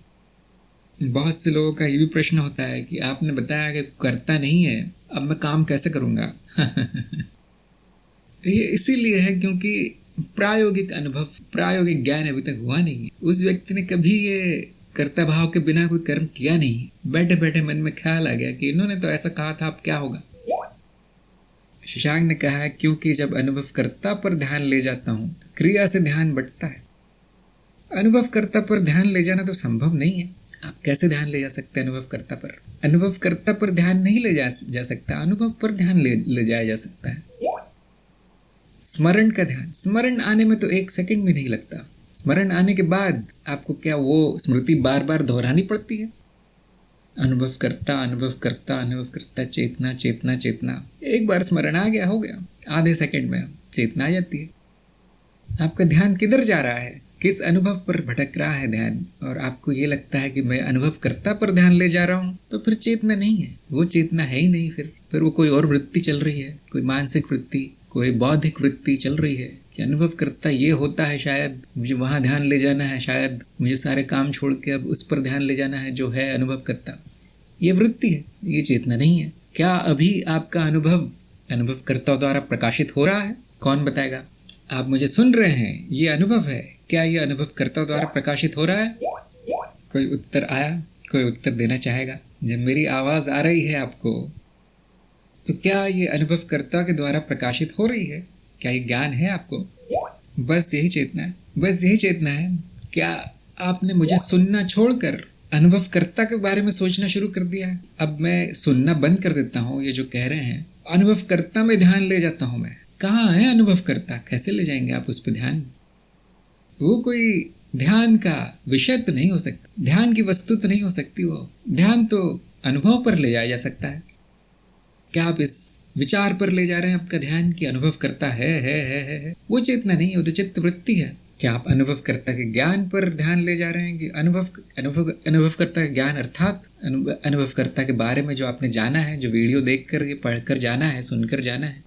बहुत से लोगों का ये भी प्रश्न होता है कि आपने बताया कि करता नहीं है, अब मैं काम कैसे करूंगा। ये इसीलिए है क्योंकि प्रायोगिक अनुभव, प्रायोगिक ज्ञान अभी तक हुआ नहीं है। उस व्यक्ति ने कभी ये कर्ता भाव के बिना कोई कर्म किया नहीं। बैठे बैठे मन में ख्याल आ गया कि इन्होंने तो ऐसा कहा था, अब क्या होगा। शशांक ने कहा है, क्योंकि जब अनुभवकर्ता पर ध्यान ले जाता हूं तो क्रिया से ध्यान बढ़ता है। अनुभवकर्ता पर ध्यान ले जाना तो संभव नहीं है। आप कैसे ध्यान ले जा सकते हैं अनुभवकर्ता पर? अनुभवकर्ता पर ध्यान नहीं ले जा सकता, अनुभव पर ध्यान ले जाया जा सकता है। स्मरण का ध्यान, स्मरण आने में तो 1 सेकंड भी नहीं लगता। स्मरण आने के बाद आपको क्या वो स्मृति बार बार दोहरानी पड़ती है? अनुभवकर्ता, अनुभवकर्ता, अनुभवकर्ता, चेतना, चेतना, चेतना। एक बार स्मरण आ गया, हो गया। आधे सेकंड में चेतना आ जाती है। आपका ध्यान किधर जा रहा है, किस अनुभव पर भटक रहा है ध्यान, और आपको ये लगता है कि मैं अनुभवकर्ता पर ध्यान ले जा रहा हूँ, तो फिर चेतना नहीं है। वो चेतना है ही नहीं। फिर वो कोई और वृत्ति चल रही है, कोई मानसिक वृत्ति, कोई बौद्धिक वृत्ति चल रही है कि अनुभवकर्ता ये होता है, शायद मुझे वहाँ ध्यान ले जाना है, शायद मुझे सारे काम छोड़ के अब उस पर ध्यान ले जाना है जो है अनुभवकर्ता। ये वृत्ति है, ये चेतना नहीं है। क्या अभी आपका अनुभव अनुभवकर्ता द्वारा प्रकाशित हो रहा है? कौन बताएगा? आप मुझे सुन रहे हैं, ये अनुभव है, क्या ये अनुभवकर्ता द्वारा प्रकाशित हो रहा है? कोई उत्तर आया? कोई उत्तर देना चाहेगा? जब मेरी आवाज आ रही है आपको, तो क्या ये अनुभवकर्ता के द्वारा प्रकाशित हो रही है? क्या ये ज्ञान है आपको? बस यही चेतना है, बस यही चेतना है। क्या आपने मुझे सुनना छोड़कर अनुभवकर्ता के बारे में सोचना शुरू कर दिया है? अब मैं सुनना बंद कर देता हूँ, ये जो कह रहे हैं, अनुभवकर्ता में ध्यान ले जाता हूँ मैं। कहाँ है अनुभवकर्ता? कैसे ले जाएंगे आप उस पर ध्यान? वो कोई ध्यान का विषय तो नहीं हो सकता, ध्यान की वस्तु तो नहीं हो सकती। वो ध्यान तो अनुभव पर ले जाया जा सकता है। क्या आप इस विचार पर ले जा रहे हैं आपका ध्यान कि अनुभव करता है? वो चेतना नहीं है, वो तो चित्त वृत्ति है। क्या आप अनुभवकर्ता के ज्ञान पर ध्यान ले जा रहे हैं कि अनुभवकर्ता का ज्ञान अर्थात अनुभवकर्ता के बारे में जो आपने जाना है, जो वीडियो देखकर, ये पढ़कर जाना है, सुनकर जाना है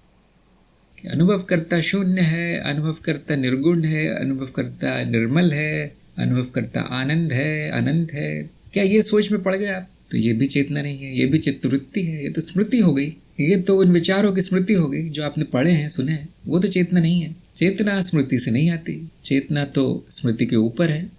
कि अनुभवकर्ता शून्य है, अनुभवकर्ता निर्गुण है, अनुभवकर्ता निर्मल है, अनुभवकर्ता आनंद है, अनंत है। क्या ये सोच में पड़ गए आप? तो ये भी चेतना नहीं है, ये भी चित्तवृत्ति है, ये तो स्मृति हो गई। ये तो उन विचारों की स्मृति हो गई जो आपने पढ़े हैं, सुने हैं। वो तो चेतना नहीं है। चेतना स्मृति से नहीं आती, चेतना तो स्मृति के ऊपर है।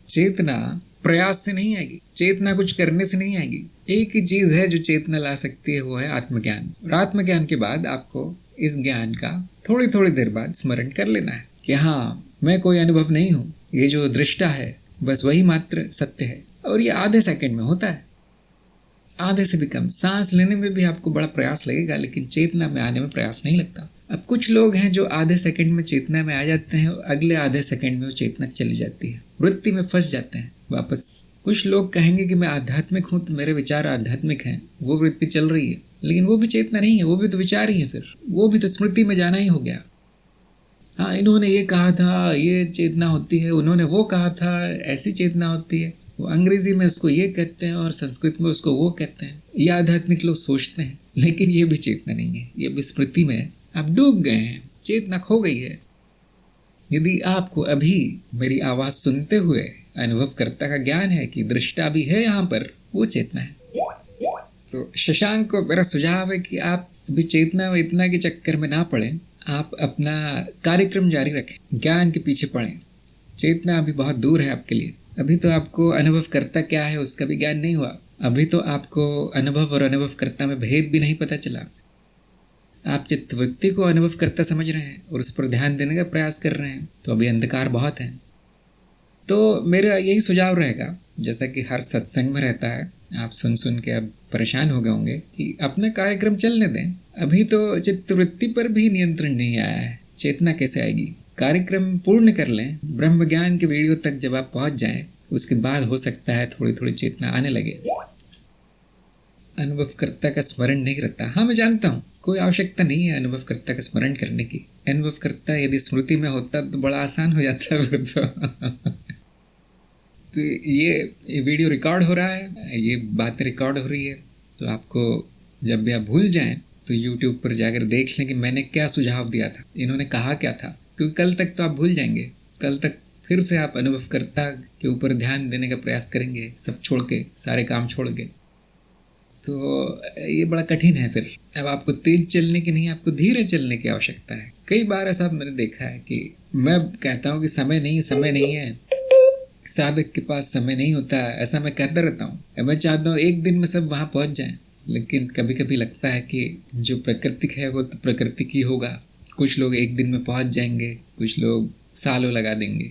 चेतना प्रयास से नहीं आएगी, चेतना कुछ करने से नहीं आएगी। एक ही चीज है जो चेतना ला सकती है, वो है आत्मज्ञान। और आत्मज्ञान के बाद आपको इस ज्ञान का थोड़ी थोड़ी देर बाद स्मरण कर लेना है कि हाँ, मैं कोई अनुभव नहीं हूँ, ये जो दृष्टा है बस वही मात्र सत्य है। और ये आधे सेकंड में होता है, आधे से भी कम। सांस लेने में भी आपको बड़ा प्रयास लगेगा, लेकिन चेतना में आने में प्रयास नहीं लगता। अब कुछ लोग हैं जो आधे सेकंड में चेतना में आ जाते हैं, अगले आधे सेकंड में वो चेतना चली जाती है, वृत्ति में फंस जाते हैं वापस। कुछ लोग कहेंगे कि मैं आध्यात्मिक हूँ तो मेरे विचार आध्यात्मिक हैं, वो वृत्ति चल रही है, लेकिन वो भी चेतना नहीं है, वो भी तो विचार ही है, फिर वो भी तो स्मृति में जाना ही हो गया। हाँ, इन्होंने ये कहा था, ये चेतना होती है, उन्होंने वो कहा था, ऐसी चेतना होती है। वो अंग्रेजी में उसको ये कहते हैं और संस्कृत में उसको वो कहते हैं। ये आध्यात्मिक लोग सोचते हैं, लेकिन ये भी चेतना नहीं है, ये भी स्मृति में है। आप डूब गए हैं, चेतना खो गई है। यदि आपको अभी मेरी आवाज सुनते हुए अनुभवकर्ता का ज्ञान है कि दृष्टा भी है यहाँ पर, वो चेतना है। तो शशांक को मेरा सुझाव है कि आप अभी चेतना व इतना के चक्कर में ना पड़े, आप अपना कार्यक्रम जारी रखें, ज्ञान के पीछे पड़ें। चेतना अभी बहुत दूर है आपके लिए। अभी तो आपको अनुभवकर्ता क्या है उसका भी ज्ञान नहीं हुआ। अभी तो आपको अनुभव और अनुभवकर्ता में भेद भी नहीं पता चला। आप चित्तवृत्ति को अनुभवकर्ता समझ रहे हैं और उस पर ध्यान देने का प्रयास कर रहे हैं, तो अभी अंधकार बहुत है। तो मेरा यही सुझाव रहेगा, जैसा कि हर सत्संग में रहता है, आप सुन सुन के अब परेशान हो गए होंगे कि अपना कार्यक्रम चलने दें। अभी तो चित्तवृत्ति पर भी नियंत्रण नहीं आया है, चेतना कैसे आएगी? कार्यक्रम पूर्ण कर लें, ब्रह्म ज्ञान के वीडियो तक जब आप पहुंच जाएं, उसके बाद हो सकता है थोड़ी थोड़ी चेतना आने लगे। अनुभवकर्ता का स्मरण नहीं रहता। हाँ, मैं जानता हूँ, कोई आवश्यकता नहीं है अनुभवकर्ता का स्मरण करने की। अनुभवकर्ता यदि स्मृति में होता तो बड़ा आसान हो जाता है। तो ये वीडियो रिकॉर्ड हो रहा है, ये बातें रिकॉर्ड हो रही है, तो आपको जब भी आप भूल जाएं तो YouTube पर जाकर देख लें कि मैंने क्या सुझाव दिया था, इन्होंने कहा क्या था, क्योंकि कल तक तो आप भूल जाएंगे। कल तक फिर से आप अनुभवकर्ता के ऊपर ध्यान देने का प्रयास करेंगे, सब छोड़ के, सारे काम छोड़ के, तो ये बड़ा कठिन है। फिर अब आपको तेज चलने की नहीं, आपको धीरे चलने की आवश्यकता है। कई बार ऐसा मैंने देखा है कि मैं कहता हूँ कि समय नहीं है, साधक के पास समय नहीं होता, ऐसा मैं कहता रहता हूँ। मैं चाहता हूँ एक दिन में सब वहाँ पहुँच जाएं, लेकिन कभी कभी लगता है कि जो प्राकृतिक है वो तो प्राकृतिक ही होगा। कुछ लोग एक दिन में पहुँच जाएंगे, कुछ लोग सालों लगा देंगे।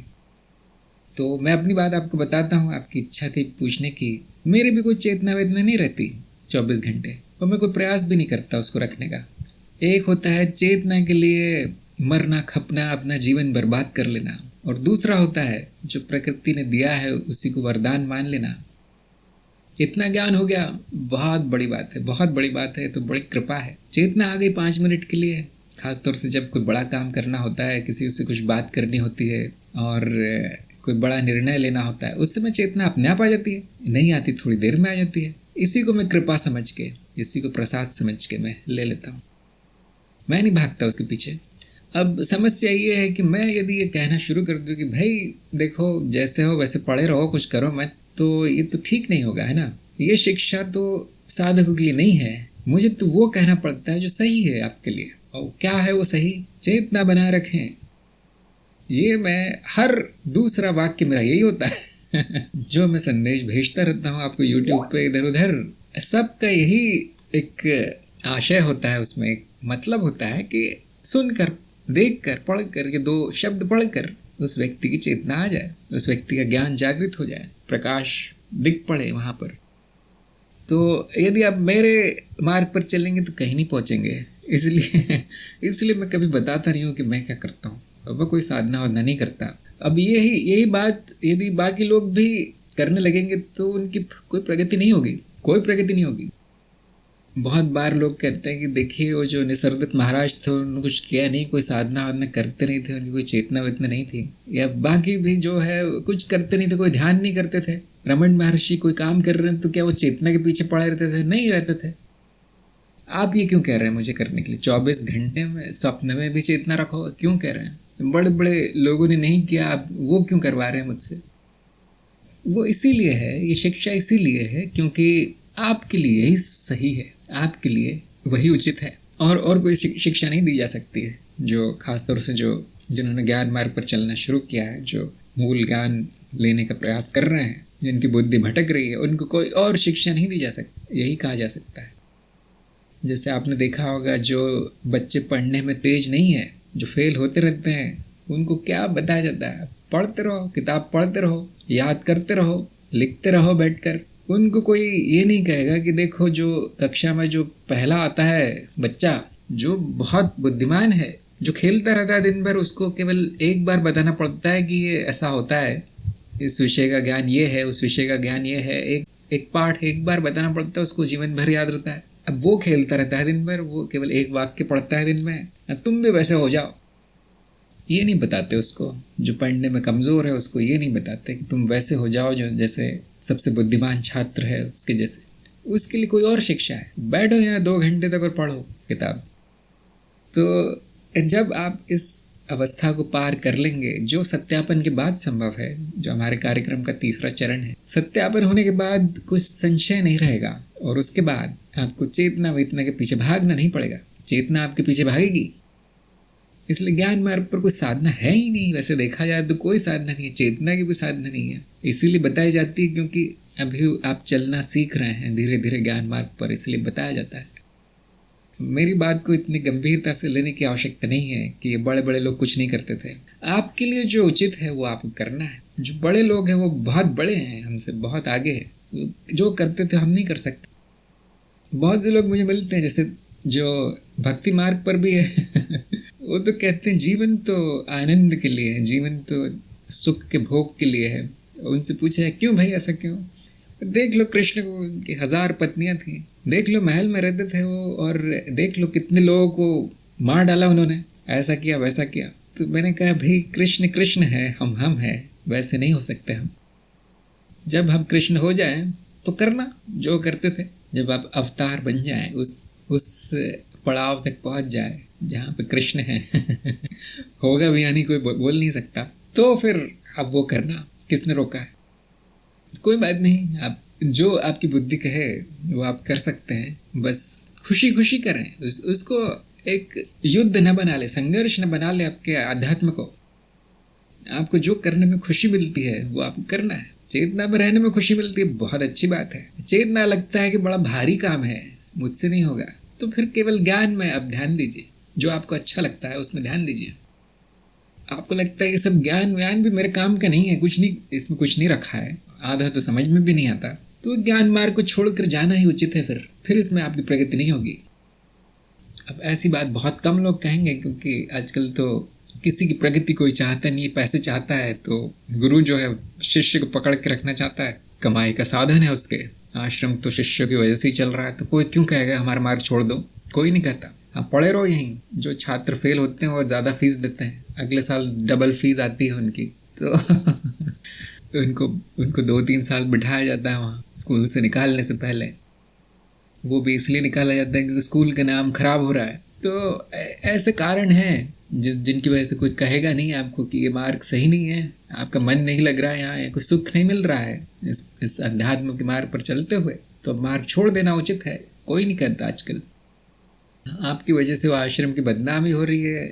तो मैं अपनी बात आपको बताता हूँ, आपकी इच्छा थी पूछने की। मेरी भी कोई चेतना वेदना नहीं रहती 24 घंटे, और मैं कोई प्रयास भी नहीं करता उसको रखने का। एक होता है चेतना के लिए मरना खपना, अपना जीवन बर्बाद कर लेना, और दूसरा होता है जो प्रकृति ने दिया है उसी को वरदान मान लेना। इतना ज्ञान हो गया, बहुत बड़ी बात है, बहुत बड़ी बात है, तो बड़ी कृपा है। चेतना आ गई 5 मिनट के लिए, खासतौर से जब कोई बड़ा काम करना होता है, किसी से कुछ बात करनी होती है और कोई बड़ा निर्णय लेना होता है, उस समय चेतना अपने आप आ जाती है, नहीं आती थोड़ी देर में आ जाती है। इसी को मैं कृपा समझ के, इसी को प्रसाद समझ के मैं ले लेता हूँ, मैं नहीं भागता उसके पीछे। अब समस्या ये है कि मैं यदि ये कहना शुरू कर दूँ कि भाई देखो जैसे हो वैसे पढ़े रहो, कुछ करो मत, तो ये तो ठीक नहीं होगा, है ना। ये शिक्षा तो साधकों के लिए नहीं है, मुझे तो वो कहना पड़ता है जो सही है आपके लिए। और क्या है वो सही? चेतना बनाए रखें। ये मैं हर दूसरा वाक्य मेरा यही होता है। जो मैं संदेश भेजता रहता हूँ आपको YouTube पे इधर उधर, सबका यही एक आशय होता है, उसमें एक मतलब होता है कि सुनकर, देखकर, पढ़कर, ये 2 शब्द पढ़कर उस व्यक्ति की चेतना आ जाए, उस व्यक्ति का ज्ञान जागृत हो जाए, प्रकाश दिख पड़े वहाँ पर। तो यदि आप मेरे मार्ग पर चलेंगे तो कहीं नहीं पहुँचेंगे। इसलिए मैं कभी बताता नहीं हूँ कि मैं क्या करता हूँ। अब मैं कोई साधना वाधना नहीं करता। अब यही बात यदि बाकी लोग भी करने लगेंगे तो उनकी कोई प्रगति नहीं होगी, कोई प्रगति नहीं होगी। बहुत बार लोग कहते हैं कि देखिए वो जो निसर्गदत्त महाराज थे उन्होंने कुछ किया नहीं, कोई साधना वाधना करते नहीं थे, उनकी कोई चेतना वेतना नहीं थी, या बाकी भी जो है कुछ करते नहीं थे, कोई ध्यान नहीं करते थे। रमन महर्षि कोई काम कर रहे हैं तो क्या वो चेतना के पीछे पड़े रहते थे? नहीं रहते थे। आप ये क्यों कह रहे हैं मुझे करने के लिए? 24 घंटे में स्वप्न में भी चेतना रखो, क्यों कह रहे हैं? बड़े बड़े लोगों ने नहीं किया, आप वो क्यों करवा रहे हैं मुझसे? वो इसीलिए है, ये शिक्षा इसीलिए है क्योंकि आपके लिए ही सही है, आपके लिए वही उचित है, और कोई शिक्षा नहीं दी जा सकती है। जो खासतौर से जिन्होंने ज्ञान मार्ग पर चलना शुरू किया है, जो मूल ज्ञान लेने का प्रयास कर रहे हैं, जिनकी बुद्धि भटक रही है, उनको कोई और शिक्षा नहीं दी जा सकती, यही कहा जा सकता है। जैसे आपने देखा होगा, जो बच्चे पढ़ने में तेज नहीं है, जो फेल होते रहते हैं, उनको क्या बताया जाता है? पढ़ते रहो, किताब पढ़ते रहो, याद करते रहो, लिखते रहो बैठकर। उनको कोई ये नहीं कहेगा कि देखो जो कक्षा में जो पहला आता है बच्चा, जो बहुत बुद्धिमान है, जो खेलता रहता है दिन भर, उसको केवल एक बार बताना पड़ता है कि ये ऐसा होता है, इस विषय का ज्ञान ये है, उस विषय का ज्ञान ये है। एक पाठ एक बार बताना पड़ता है, उसको जीवन भर याद रहता है। अब वो खेलता रहता है दिन भर, वो केवल एक वाक्य पढ़ता है दिन में। तुम भी वैसे हो जाओ, ये नहीं बताते उसको। जो पढ़ने में कमज़ोर है उसको ये नहीं बताते कि तुम वैसे हो जाओ जो जैसे सबसे बुद्धिमान छात्र है उसके जैसे। उसके लिए कोई और शिक्षा है। बैठो यहाँ 2 घंटे तक और पढ़ो किताब। तो जब आप इस अवस्था को पार कर लेंगे, जो सत्यापन के बाद संभव है, जो हमारे कार्यक्रम का तीसरा चरण है, सत्यापन होने के बाद कुछ संशय नहीं रहेगा, और उसके बाद आपको चेतना वेतना के पीछे भागना नहीं पड़ेगा। चेतना आपके पीछे भागेगी। इसलिए ज्ञान मार्ग पर कोई साधना है ही नहीं। वैसे देखा जाए तो कोई साधना नहीं है, चेतना की भी साधना नहीं है। इसीलिए बताई जाती है क्योंकि अभी आप चलना सीख रहे हैं धीरे धीरे ज्ञान मार्ग पर, इसलिए बताया जाता है। मेरी बात को इतनी गंभीरता से लेने की आवश्यकता नहीं है कि बड़े बड़े लोग कुछ नहीं करते थे। आपके लिए जो उचित है वो आपको करना है। जो बड़े लोग हैं वो बहुत बड़े हैं, हमसे बहुत आगे है। जो करते थे हम नहीं कर सकते। बहुत से लोग मुझे मिलते हैं जैसे जो भक्ति मार्ग पर भी है वो तो कहते हैं जीवन तो आनंद के लिए है, जीवन तो सुख के भोग के लिए है। उनसे पूछा है क्यों भाई ऐसा क्यों? देख लो कृष्ण को उनकी 1000 पत्नियां थी, देख लो महल में रहते थे वो, और देख लो कितने लोगों को मार डाला उन्होंने, ऐसा किया वैसा किया। तो मैंने कहा भाई कृष्ण कृष्ण है, हम हैं, वैसे नहीं हो सकते हम। जब हम कृष्ण हो जाएं तो करना जो करते थे। जब आप अवतार बन जाएं, उस पड़ाव तक पहुंच जाए जहाँ पे कृष्ण है होगा भी यानी कोई बोल नहीं सकता, तो फिर अब वो करना। किसने रोका है? कोई बात नहीं, आप जो आपकी बुद्धि कहे वो आप कर सकते हैं। बस खुशी खुशी करें उसको। एक युद्ध न बना ले, संघर्ष न बना ले आपके आध्यात्म को। आपको जो करने में खुशी मिलती है वो आपको करना है। चेतना में रहने में खुशी मिलती है, बहुत अच्छी बात है। चेतना लगता है कि बड़ा भारी काम है, मुझसे नहीं होगा, तो फिर केवल ज्ञान में आप ध्यान दीजिए। जो आपको अच्छा लगता है उसमें ध्यान दीजिए। आपको लगता है ये सब ज्ञान भी मेरे काम का नहीं है, कुछ नहीं, इसमें कुछ नहीं रखा है, आधा तो समझ में भी नहीं आता, तो ज्ञान मार्ग को छोड़कर जाना ही उचित है। फिर इसमें आपकी प्रगति नहीं होगी। अब ऐसी बात बहुत कम लोग कहेंगे, क्योंकि आजकल तो किसी की प्रगति कोई चाहता नहीं है। पैसे चाहता है तो गुरु जो है शिष्य को पकड़ के रखना चाहता है, कमाई का साधन है उसके। आश्रम तो शिष्यों की वजह से ही चल रहा है, तो कोई क्यों कहेगा हमारा मार्ग छोड़ दो? कोई नहीं कहता। हाँ, पढ़े रहो यहीं। जो छात्र फेल होते हैं वो ज़्यादा फीस देते हैं, अगले साल डबल फीस आती है उनकी, तो उनको 2-3 साल बिठाया जाता है वहाँ स्कूल से निकालने से पहले। वो भी इसलिए निकाला जाता है क्योंकि स्कूल का नाम खराब हो रहा है। तो ऐसे कारण हैं जिनकी वजह से कोई कहेगा नहीं आपको कि ये मार्ग सही नहीं है, आपका मन नहीं लग रहा है यहाँ, कुछ सुख नहीं मिल रहा है इस अध्यात्म के मार्ग पर चलते हुए, तो मार्ग छोड़ देना उचित है। कोई नहीं कहता आजकल। आपकी वजह से वो आश्रम की बदनामी हो रही है,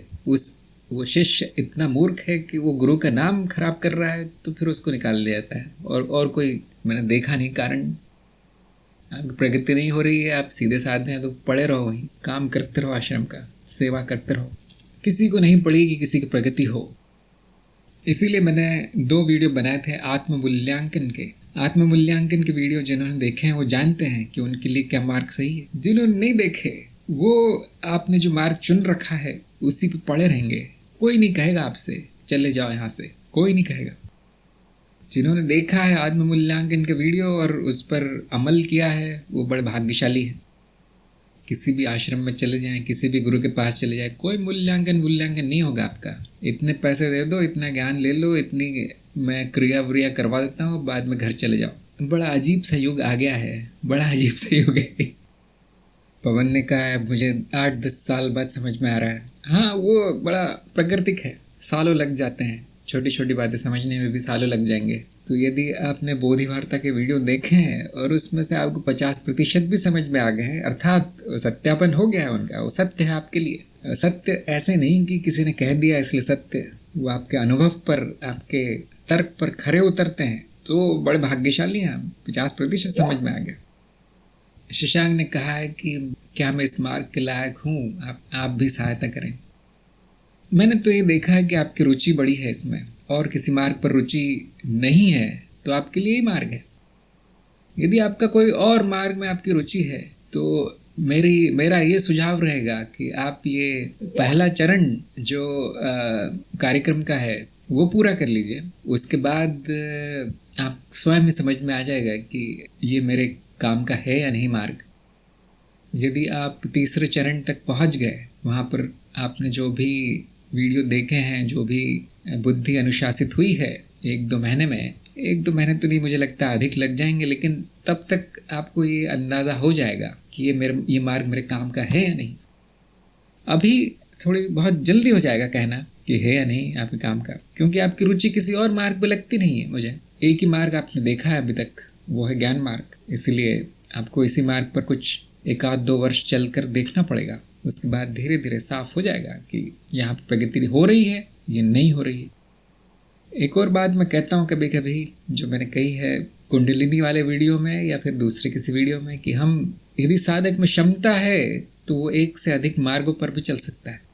वो शिष्य इतना मूर्ख है कि वो गुरु का नाम खराब कर रहा है, तो फिर उसको निकाल दिया जाता है। और कोई मैंने देखा नहीं कारण। आपकी प्रगति नहीं हो रही है, आप सीधे साधे हैं, तो पड़े रहो वहीं, काम करते रहो, आश्रम का सेवा करते रहो। किसी को नहीं पड़ी कि किसी की प्रगति हो। इसीलिए मैंने 2 वीडियो बनाए थे आत्ममूल्यांकन के। आत्ममूल्यांकन के वीडियो जिन्होंने देखे हैं वो जानते हैं कि उनके लिए क्या मार्ग सही है। जिन्होंने नहीं देखे वो आपने जो मार्ग चुन रखा है उसी पे पड़े रहेंगे। कोई नहीं कहेगा आपसे चले जाओ यहाँ से, कोई नहीं कहेगा। जिन्होंने देखा है आत्ममूल्यांकन के वीडियो और उस पर अमल किया है वो बड़े भाग्यशाली हैं। किसी भी आश्रम में चले जाएं, किसी भी गुरु के पास चले जाएं, कोई मूल्यांकन नहीं होगा आपका। इतने पैसे दे दो, इतना ज्ञान ले लो, इतनी मैं क्रिया व्रिया करवा देता हूँ, बाद में घर चले जाओ। बड़ा अजीब सा युग आ गया है, बड़ा अजीब सा युग है। पवन ने कहा है मुझे 8-10 साल बाद समझ में आ रहा है। हाँ, वो बड़ा प्राकृतिक है, सालों लग जाते हैं। छोटी छोटी बातें समझने में भी सालों लग जाएंगे। तो यदि आपने बोधि वार्ता के वीडियो देखे हैं और उसमें से आपको 50% भी समझ में आ गए हैं, अर्थात सत्यापन हो गया है उनका, वो सत्य है आपके लिए। सत्य ऐसे नहीं कि किसी ने कह दिया इसलिए सत्य, वो आपके अनुभव पर, आपके तर्क पर खरे उतरते हैं, तो बड़े भाग्यशाली हैं। 50% समझ में आ गया। शशांक ने कहा है कि क्या मैं इस मार्ग के लायक हूँ, आप भी सहायता करें। मैंने तो ये देखा है कि आपकी रुचि बड़ी है इसमें, और किसी मार्ग पर रुचि नहीं है तो आपके लिए ही मार्ग है। यदि आपका कोई और मार्ग में आपकी रुचि है तो मेरा ये सुझाव रहेगा कि आप ये पहला चरण जो कार्यक्रम का है वो पूरा कर लीजिए। उसके बाद आप स्वयं ही समझ में आ जाएगा कि ये मेरे काम का है या नहीं मार्ग। यदि आप तीसरे चरण तक पहुंच गए, वहाँ पर आपने जो भी वीडियो देखे हैं, जो भी बुद्धि अनुशासित हुई है 1-2 महीने में, 1-2 महीने तो नहीं, मुझे लगता है अधिक लग जाएंगे, लेकिन तब तक आपको ये अंदाज़ा हो जाएगा कि ये मार्ग मेरे काम का है या नहीं। अभी थोड़ी बहुत जल्दी हो जाएगा कहना कि है या नहीं आपके काम का, क्योंकि आपकी रुचि किसी और मार्ग पर लगती नहीं है। मुझे एक ही मार्ग आपने देखा है अभी तक, वो है ज्ञान मार्ग। इसलिए आपको इसी मार्ग पर कुछ 1-2 वर्ष चल कर देखना पड़ेगा। उसके बाद धीरे धीरे साफ हो जाएगा कि यहाँ पर प्रगति हो रही है या नहीं हो रही है। एक और बात मैं कहता हूँ कभी कभी, जो मैंने कही है कुंडलिनी वाले वीडियो में या फिर दूसरे किसी वीडियो में, कि हम यदि साधक में क्षमता है तो वो एक से अधिक मार्गों पर भी चल सकता है।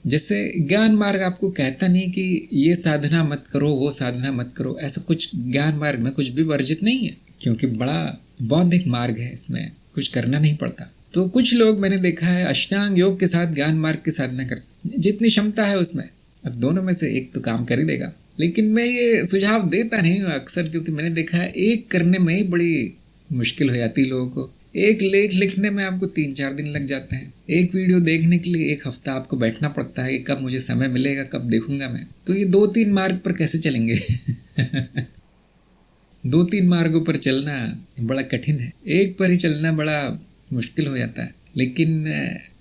जैसे ज्ञान मार्ग आपको कहता नहीं कि ये साधना मत करो, वो साधना मत करो, ऐसा कुछ ज्ञान मार्ग में कुछ भी वर्जित नहीं है, क्योंकि बड़ा बौद्धिक मार्ग है, इसमें कुछ करना नहीं पड़ता। तो कुछ लोग मैंने देखा है अष्टांग योग के साथ ज्ञान मार्ग की साधना करते, जितनी क्षमता है उसमें, अब दोनों में से एक तो काम कर ही देगा। लेकिन मैं ये सुझाव देता नहीं हूँ अक्सर, क्योंकि मैंने देखा है एक करने में ही बड़ी मुश्किल हो जाती है लोगों को। एक लेख लिखने में आपको 3-4 दिन लग जाते हैं, एक वीडियो देखने के लिए 1 हफ्ता आपको बैठना पड़ता है, कब मुझे समय मिलेगा, कब देखूंगा मैं। तो ये 2-3 मार्ग पर कैसे चलेंगे? 2-3 मार्गों पर चलना बड़ा कठिन है, एक पर ही चलना बड़ा मुश्किल हो जाता है। लेकिन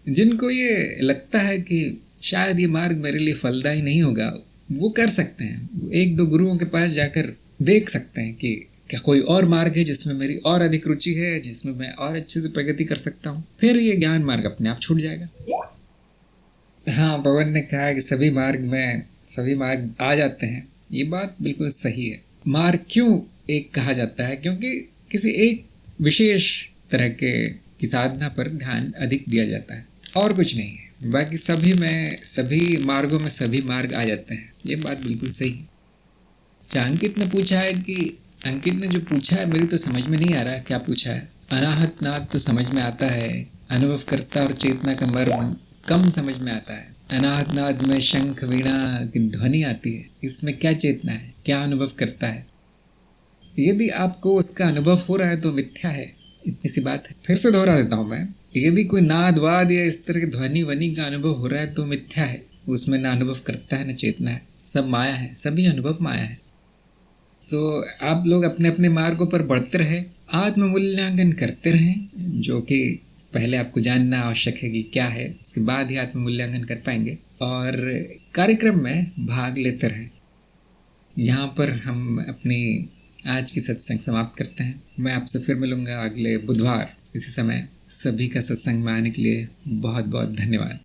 जिनको ये लगता है कि शायद ये मार्ग मेरे लिए फलदायी नहीं होगा, वो कर सकते हैं। 1-2 गुरुओं के पास जाकर देख सकते हैं कि क्या कोई और मार्ग है जिसमें मेरी और अधिक रुचि है, जिसमें मैं और अच्छे से प्रगति कर सकता हूँ, फिर ये ज्ञान मार्ग अपने आप छूट जाएगा। हाँ, पवन ने कहा कि सभी मार्ग आ जाते हैं। ये बात बिल्कुल सही है। मार्ग क्यों एक कहा जाता है? क्योंकि किसी एक विशेष तरह की साधना पर ध्यान अधिक दिया जाता है, और कुछ नहीं है। बाकी सभी मार्गों में सभी मार्ग आ जाते हैं, ये बात बिल्कुल सही है। अंकित ने पूछा है कि अंकित ने जो पूछा है मेरी तो समझ में नहीं आ रहा है क्या पूछा है। अनाहत नाद तो समझ में आता है, अनुभवकर्ता और चेतना का मर्म कम समझ में आता है। अनाहत नाद में शंख वीणा की ध्वनि आती है, इसमें क्या चेतना है, क्या अनुभव करता है? यदि आपको उसका अनुभव हो रहा है तो मिथ्या है, इतनी सी बात है। फिर से दोहरा देता हूँ मैं, यदि कोई नाद वाद या इस तरह की ध्वनि वनि का अनुभव हो रहा है तो मिथ्या है, उसमें ना अनुभव करता है ना चेतना है, सब माया है, सभी अनुभव माया है। तो आप लोग अपने अपने मार्गों पर बढ़ते रहे, आत्ममूल्यांकन करते रहें, जो कि पहले आपको जानना आवश्यक है कि क्या है, उसके बाद ही आत्ममूल्यांकन कर पाएंगे, और कार्यक्रम में भाग लेते रहें। यहाँ पर हम अपनी आज की सत्संग समाप्त करते हैं। मैं आपसे फिर मिलूंगा अगले बुधवार इसी समय। सभी का सत्संग में आने के लिए बहुत बहुत धन्यवाद।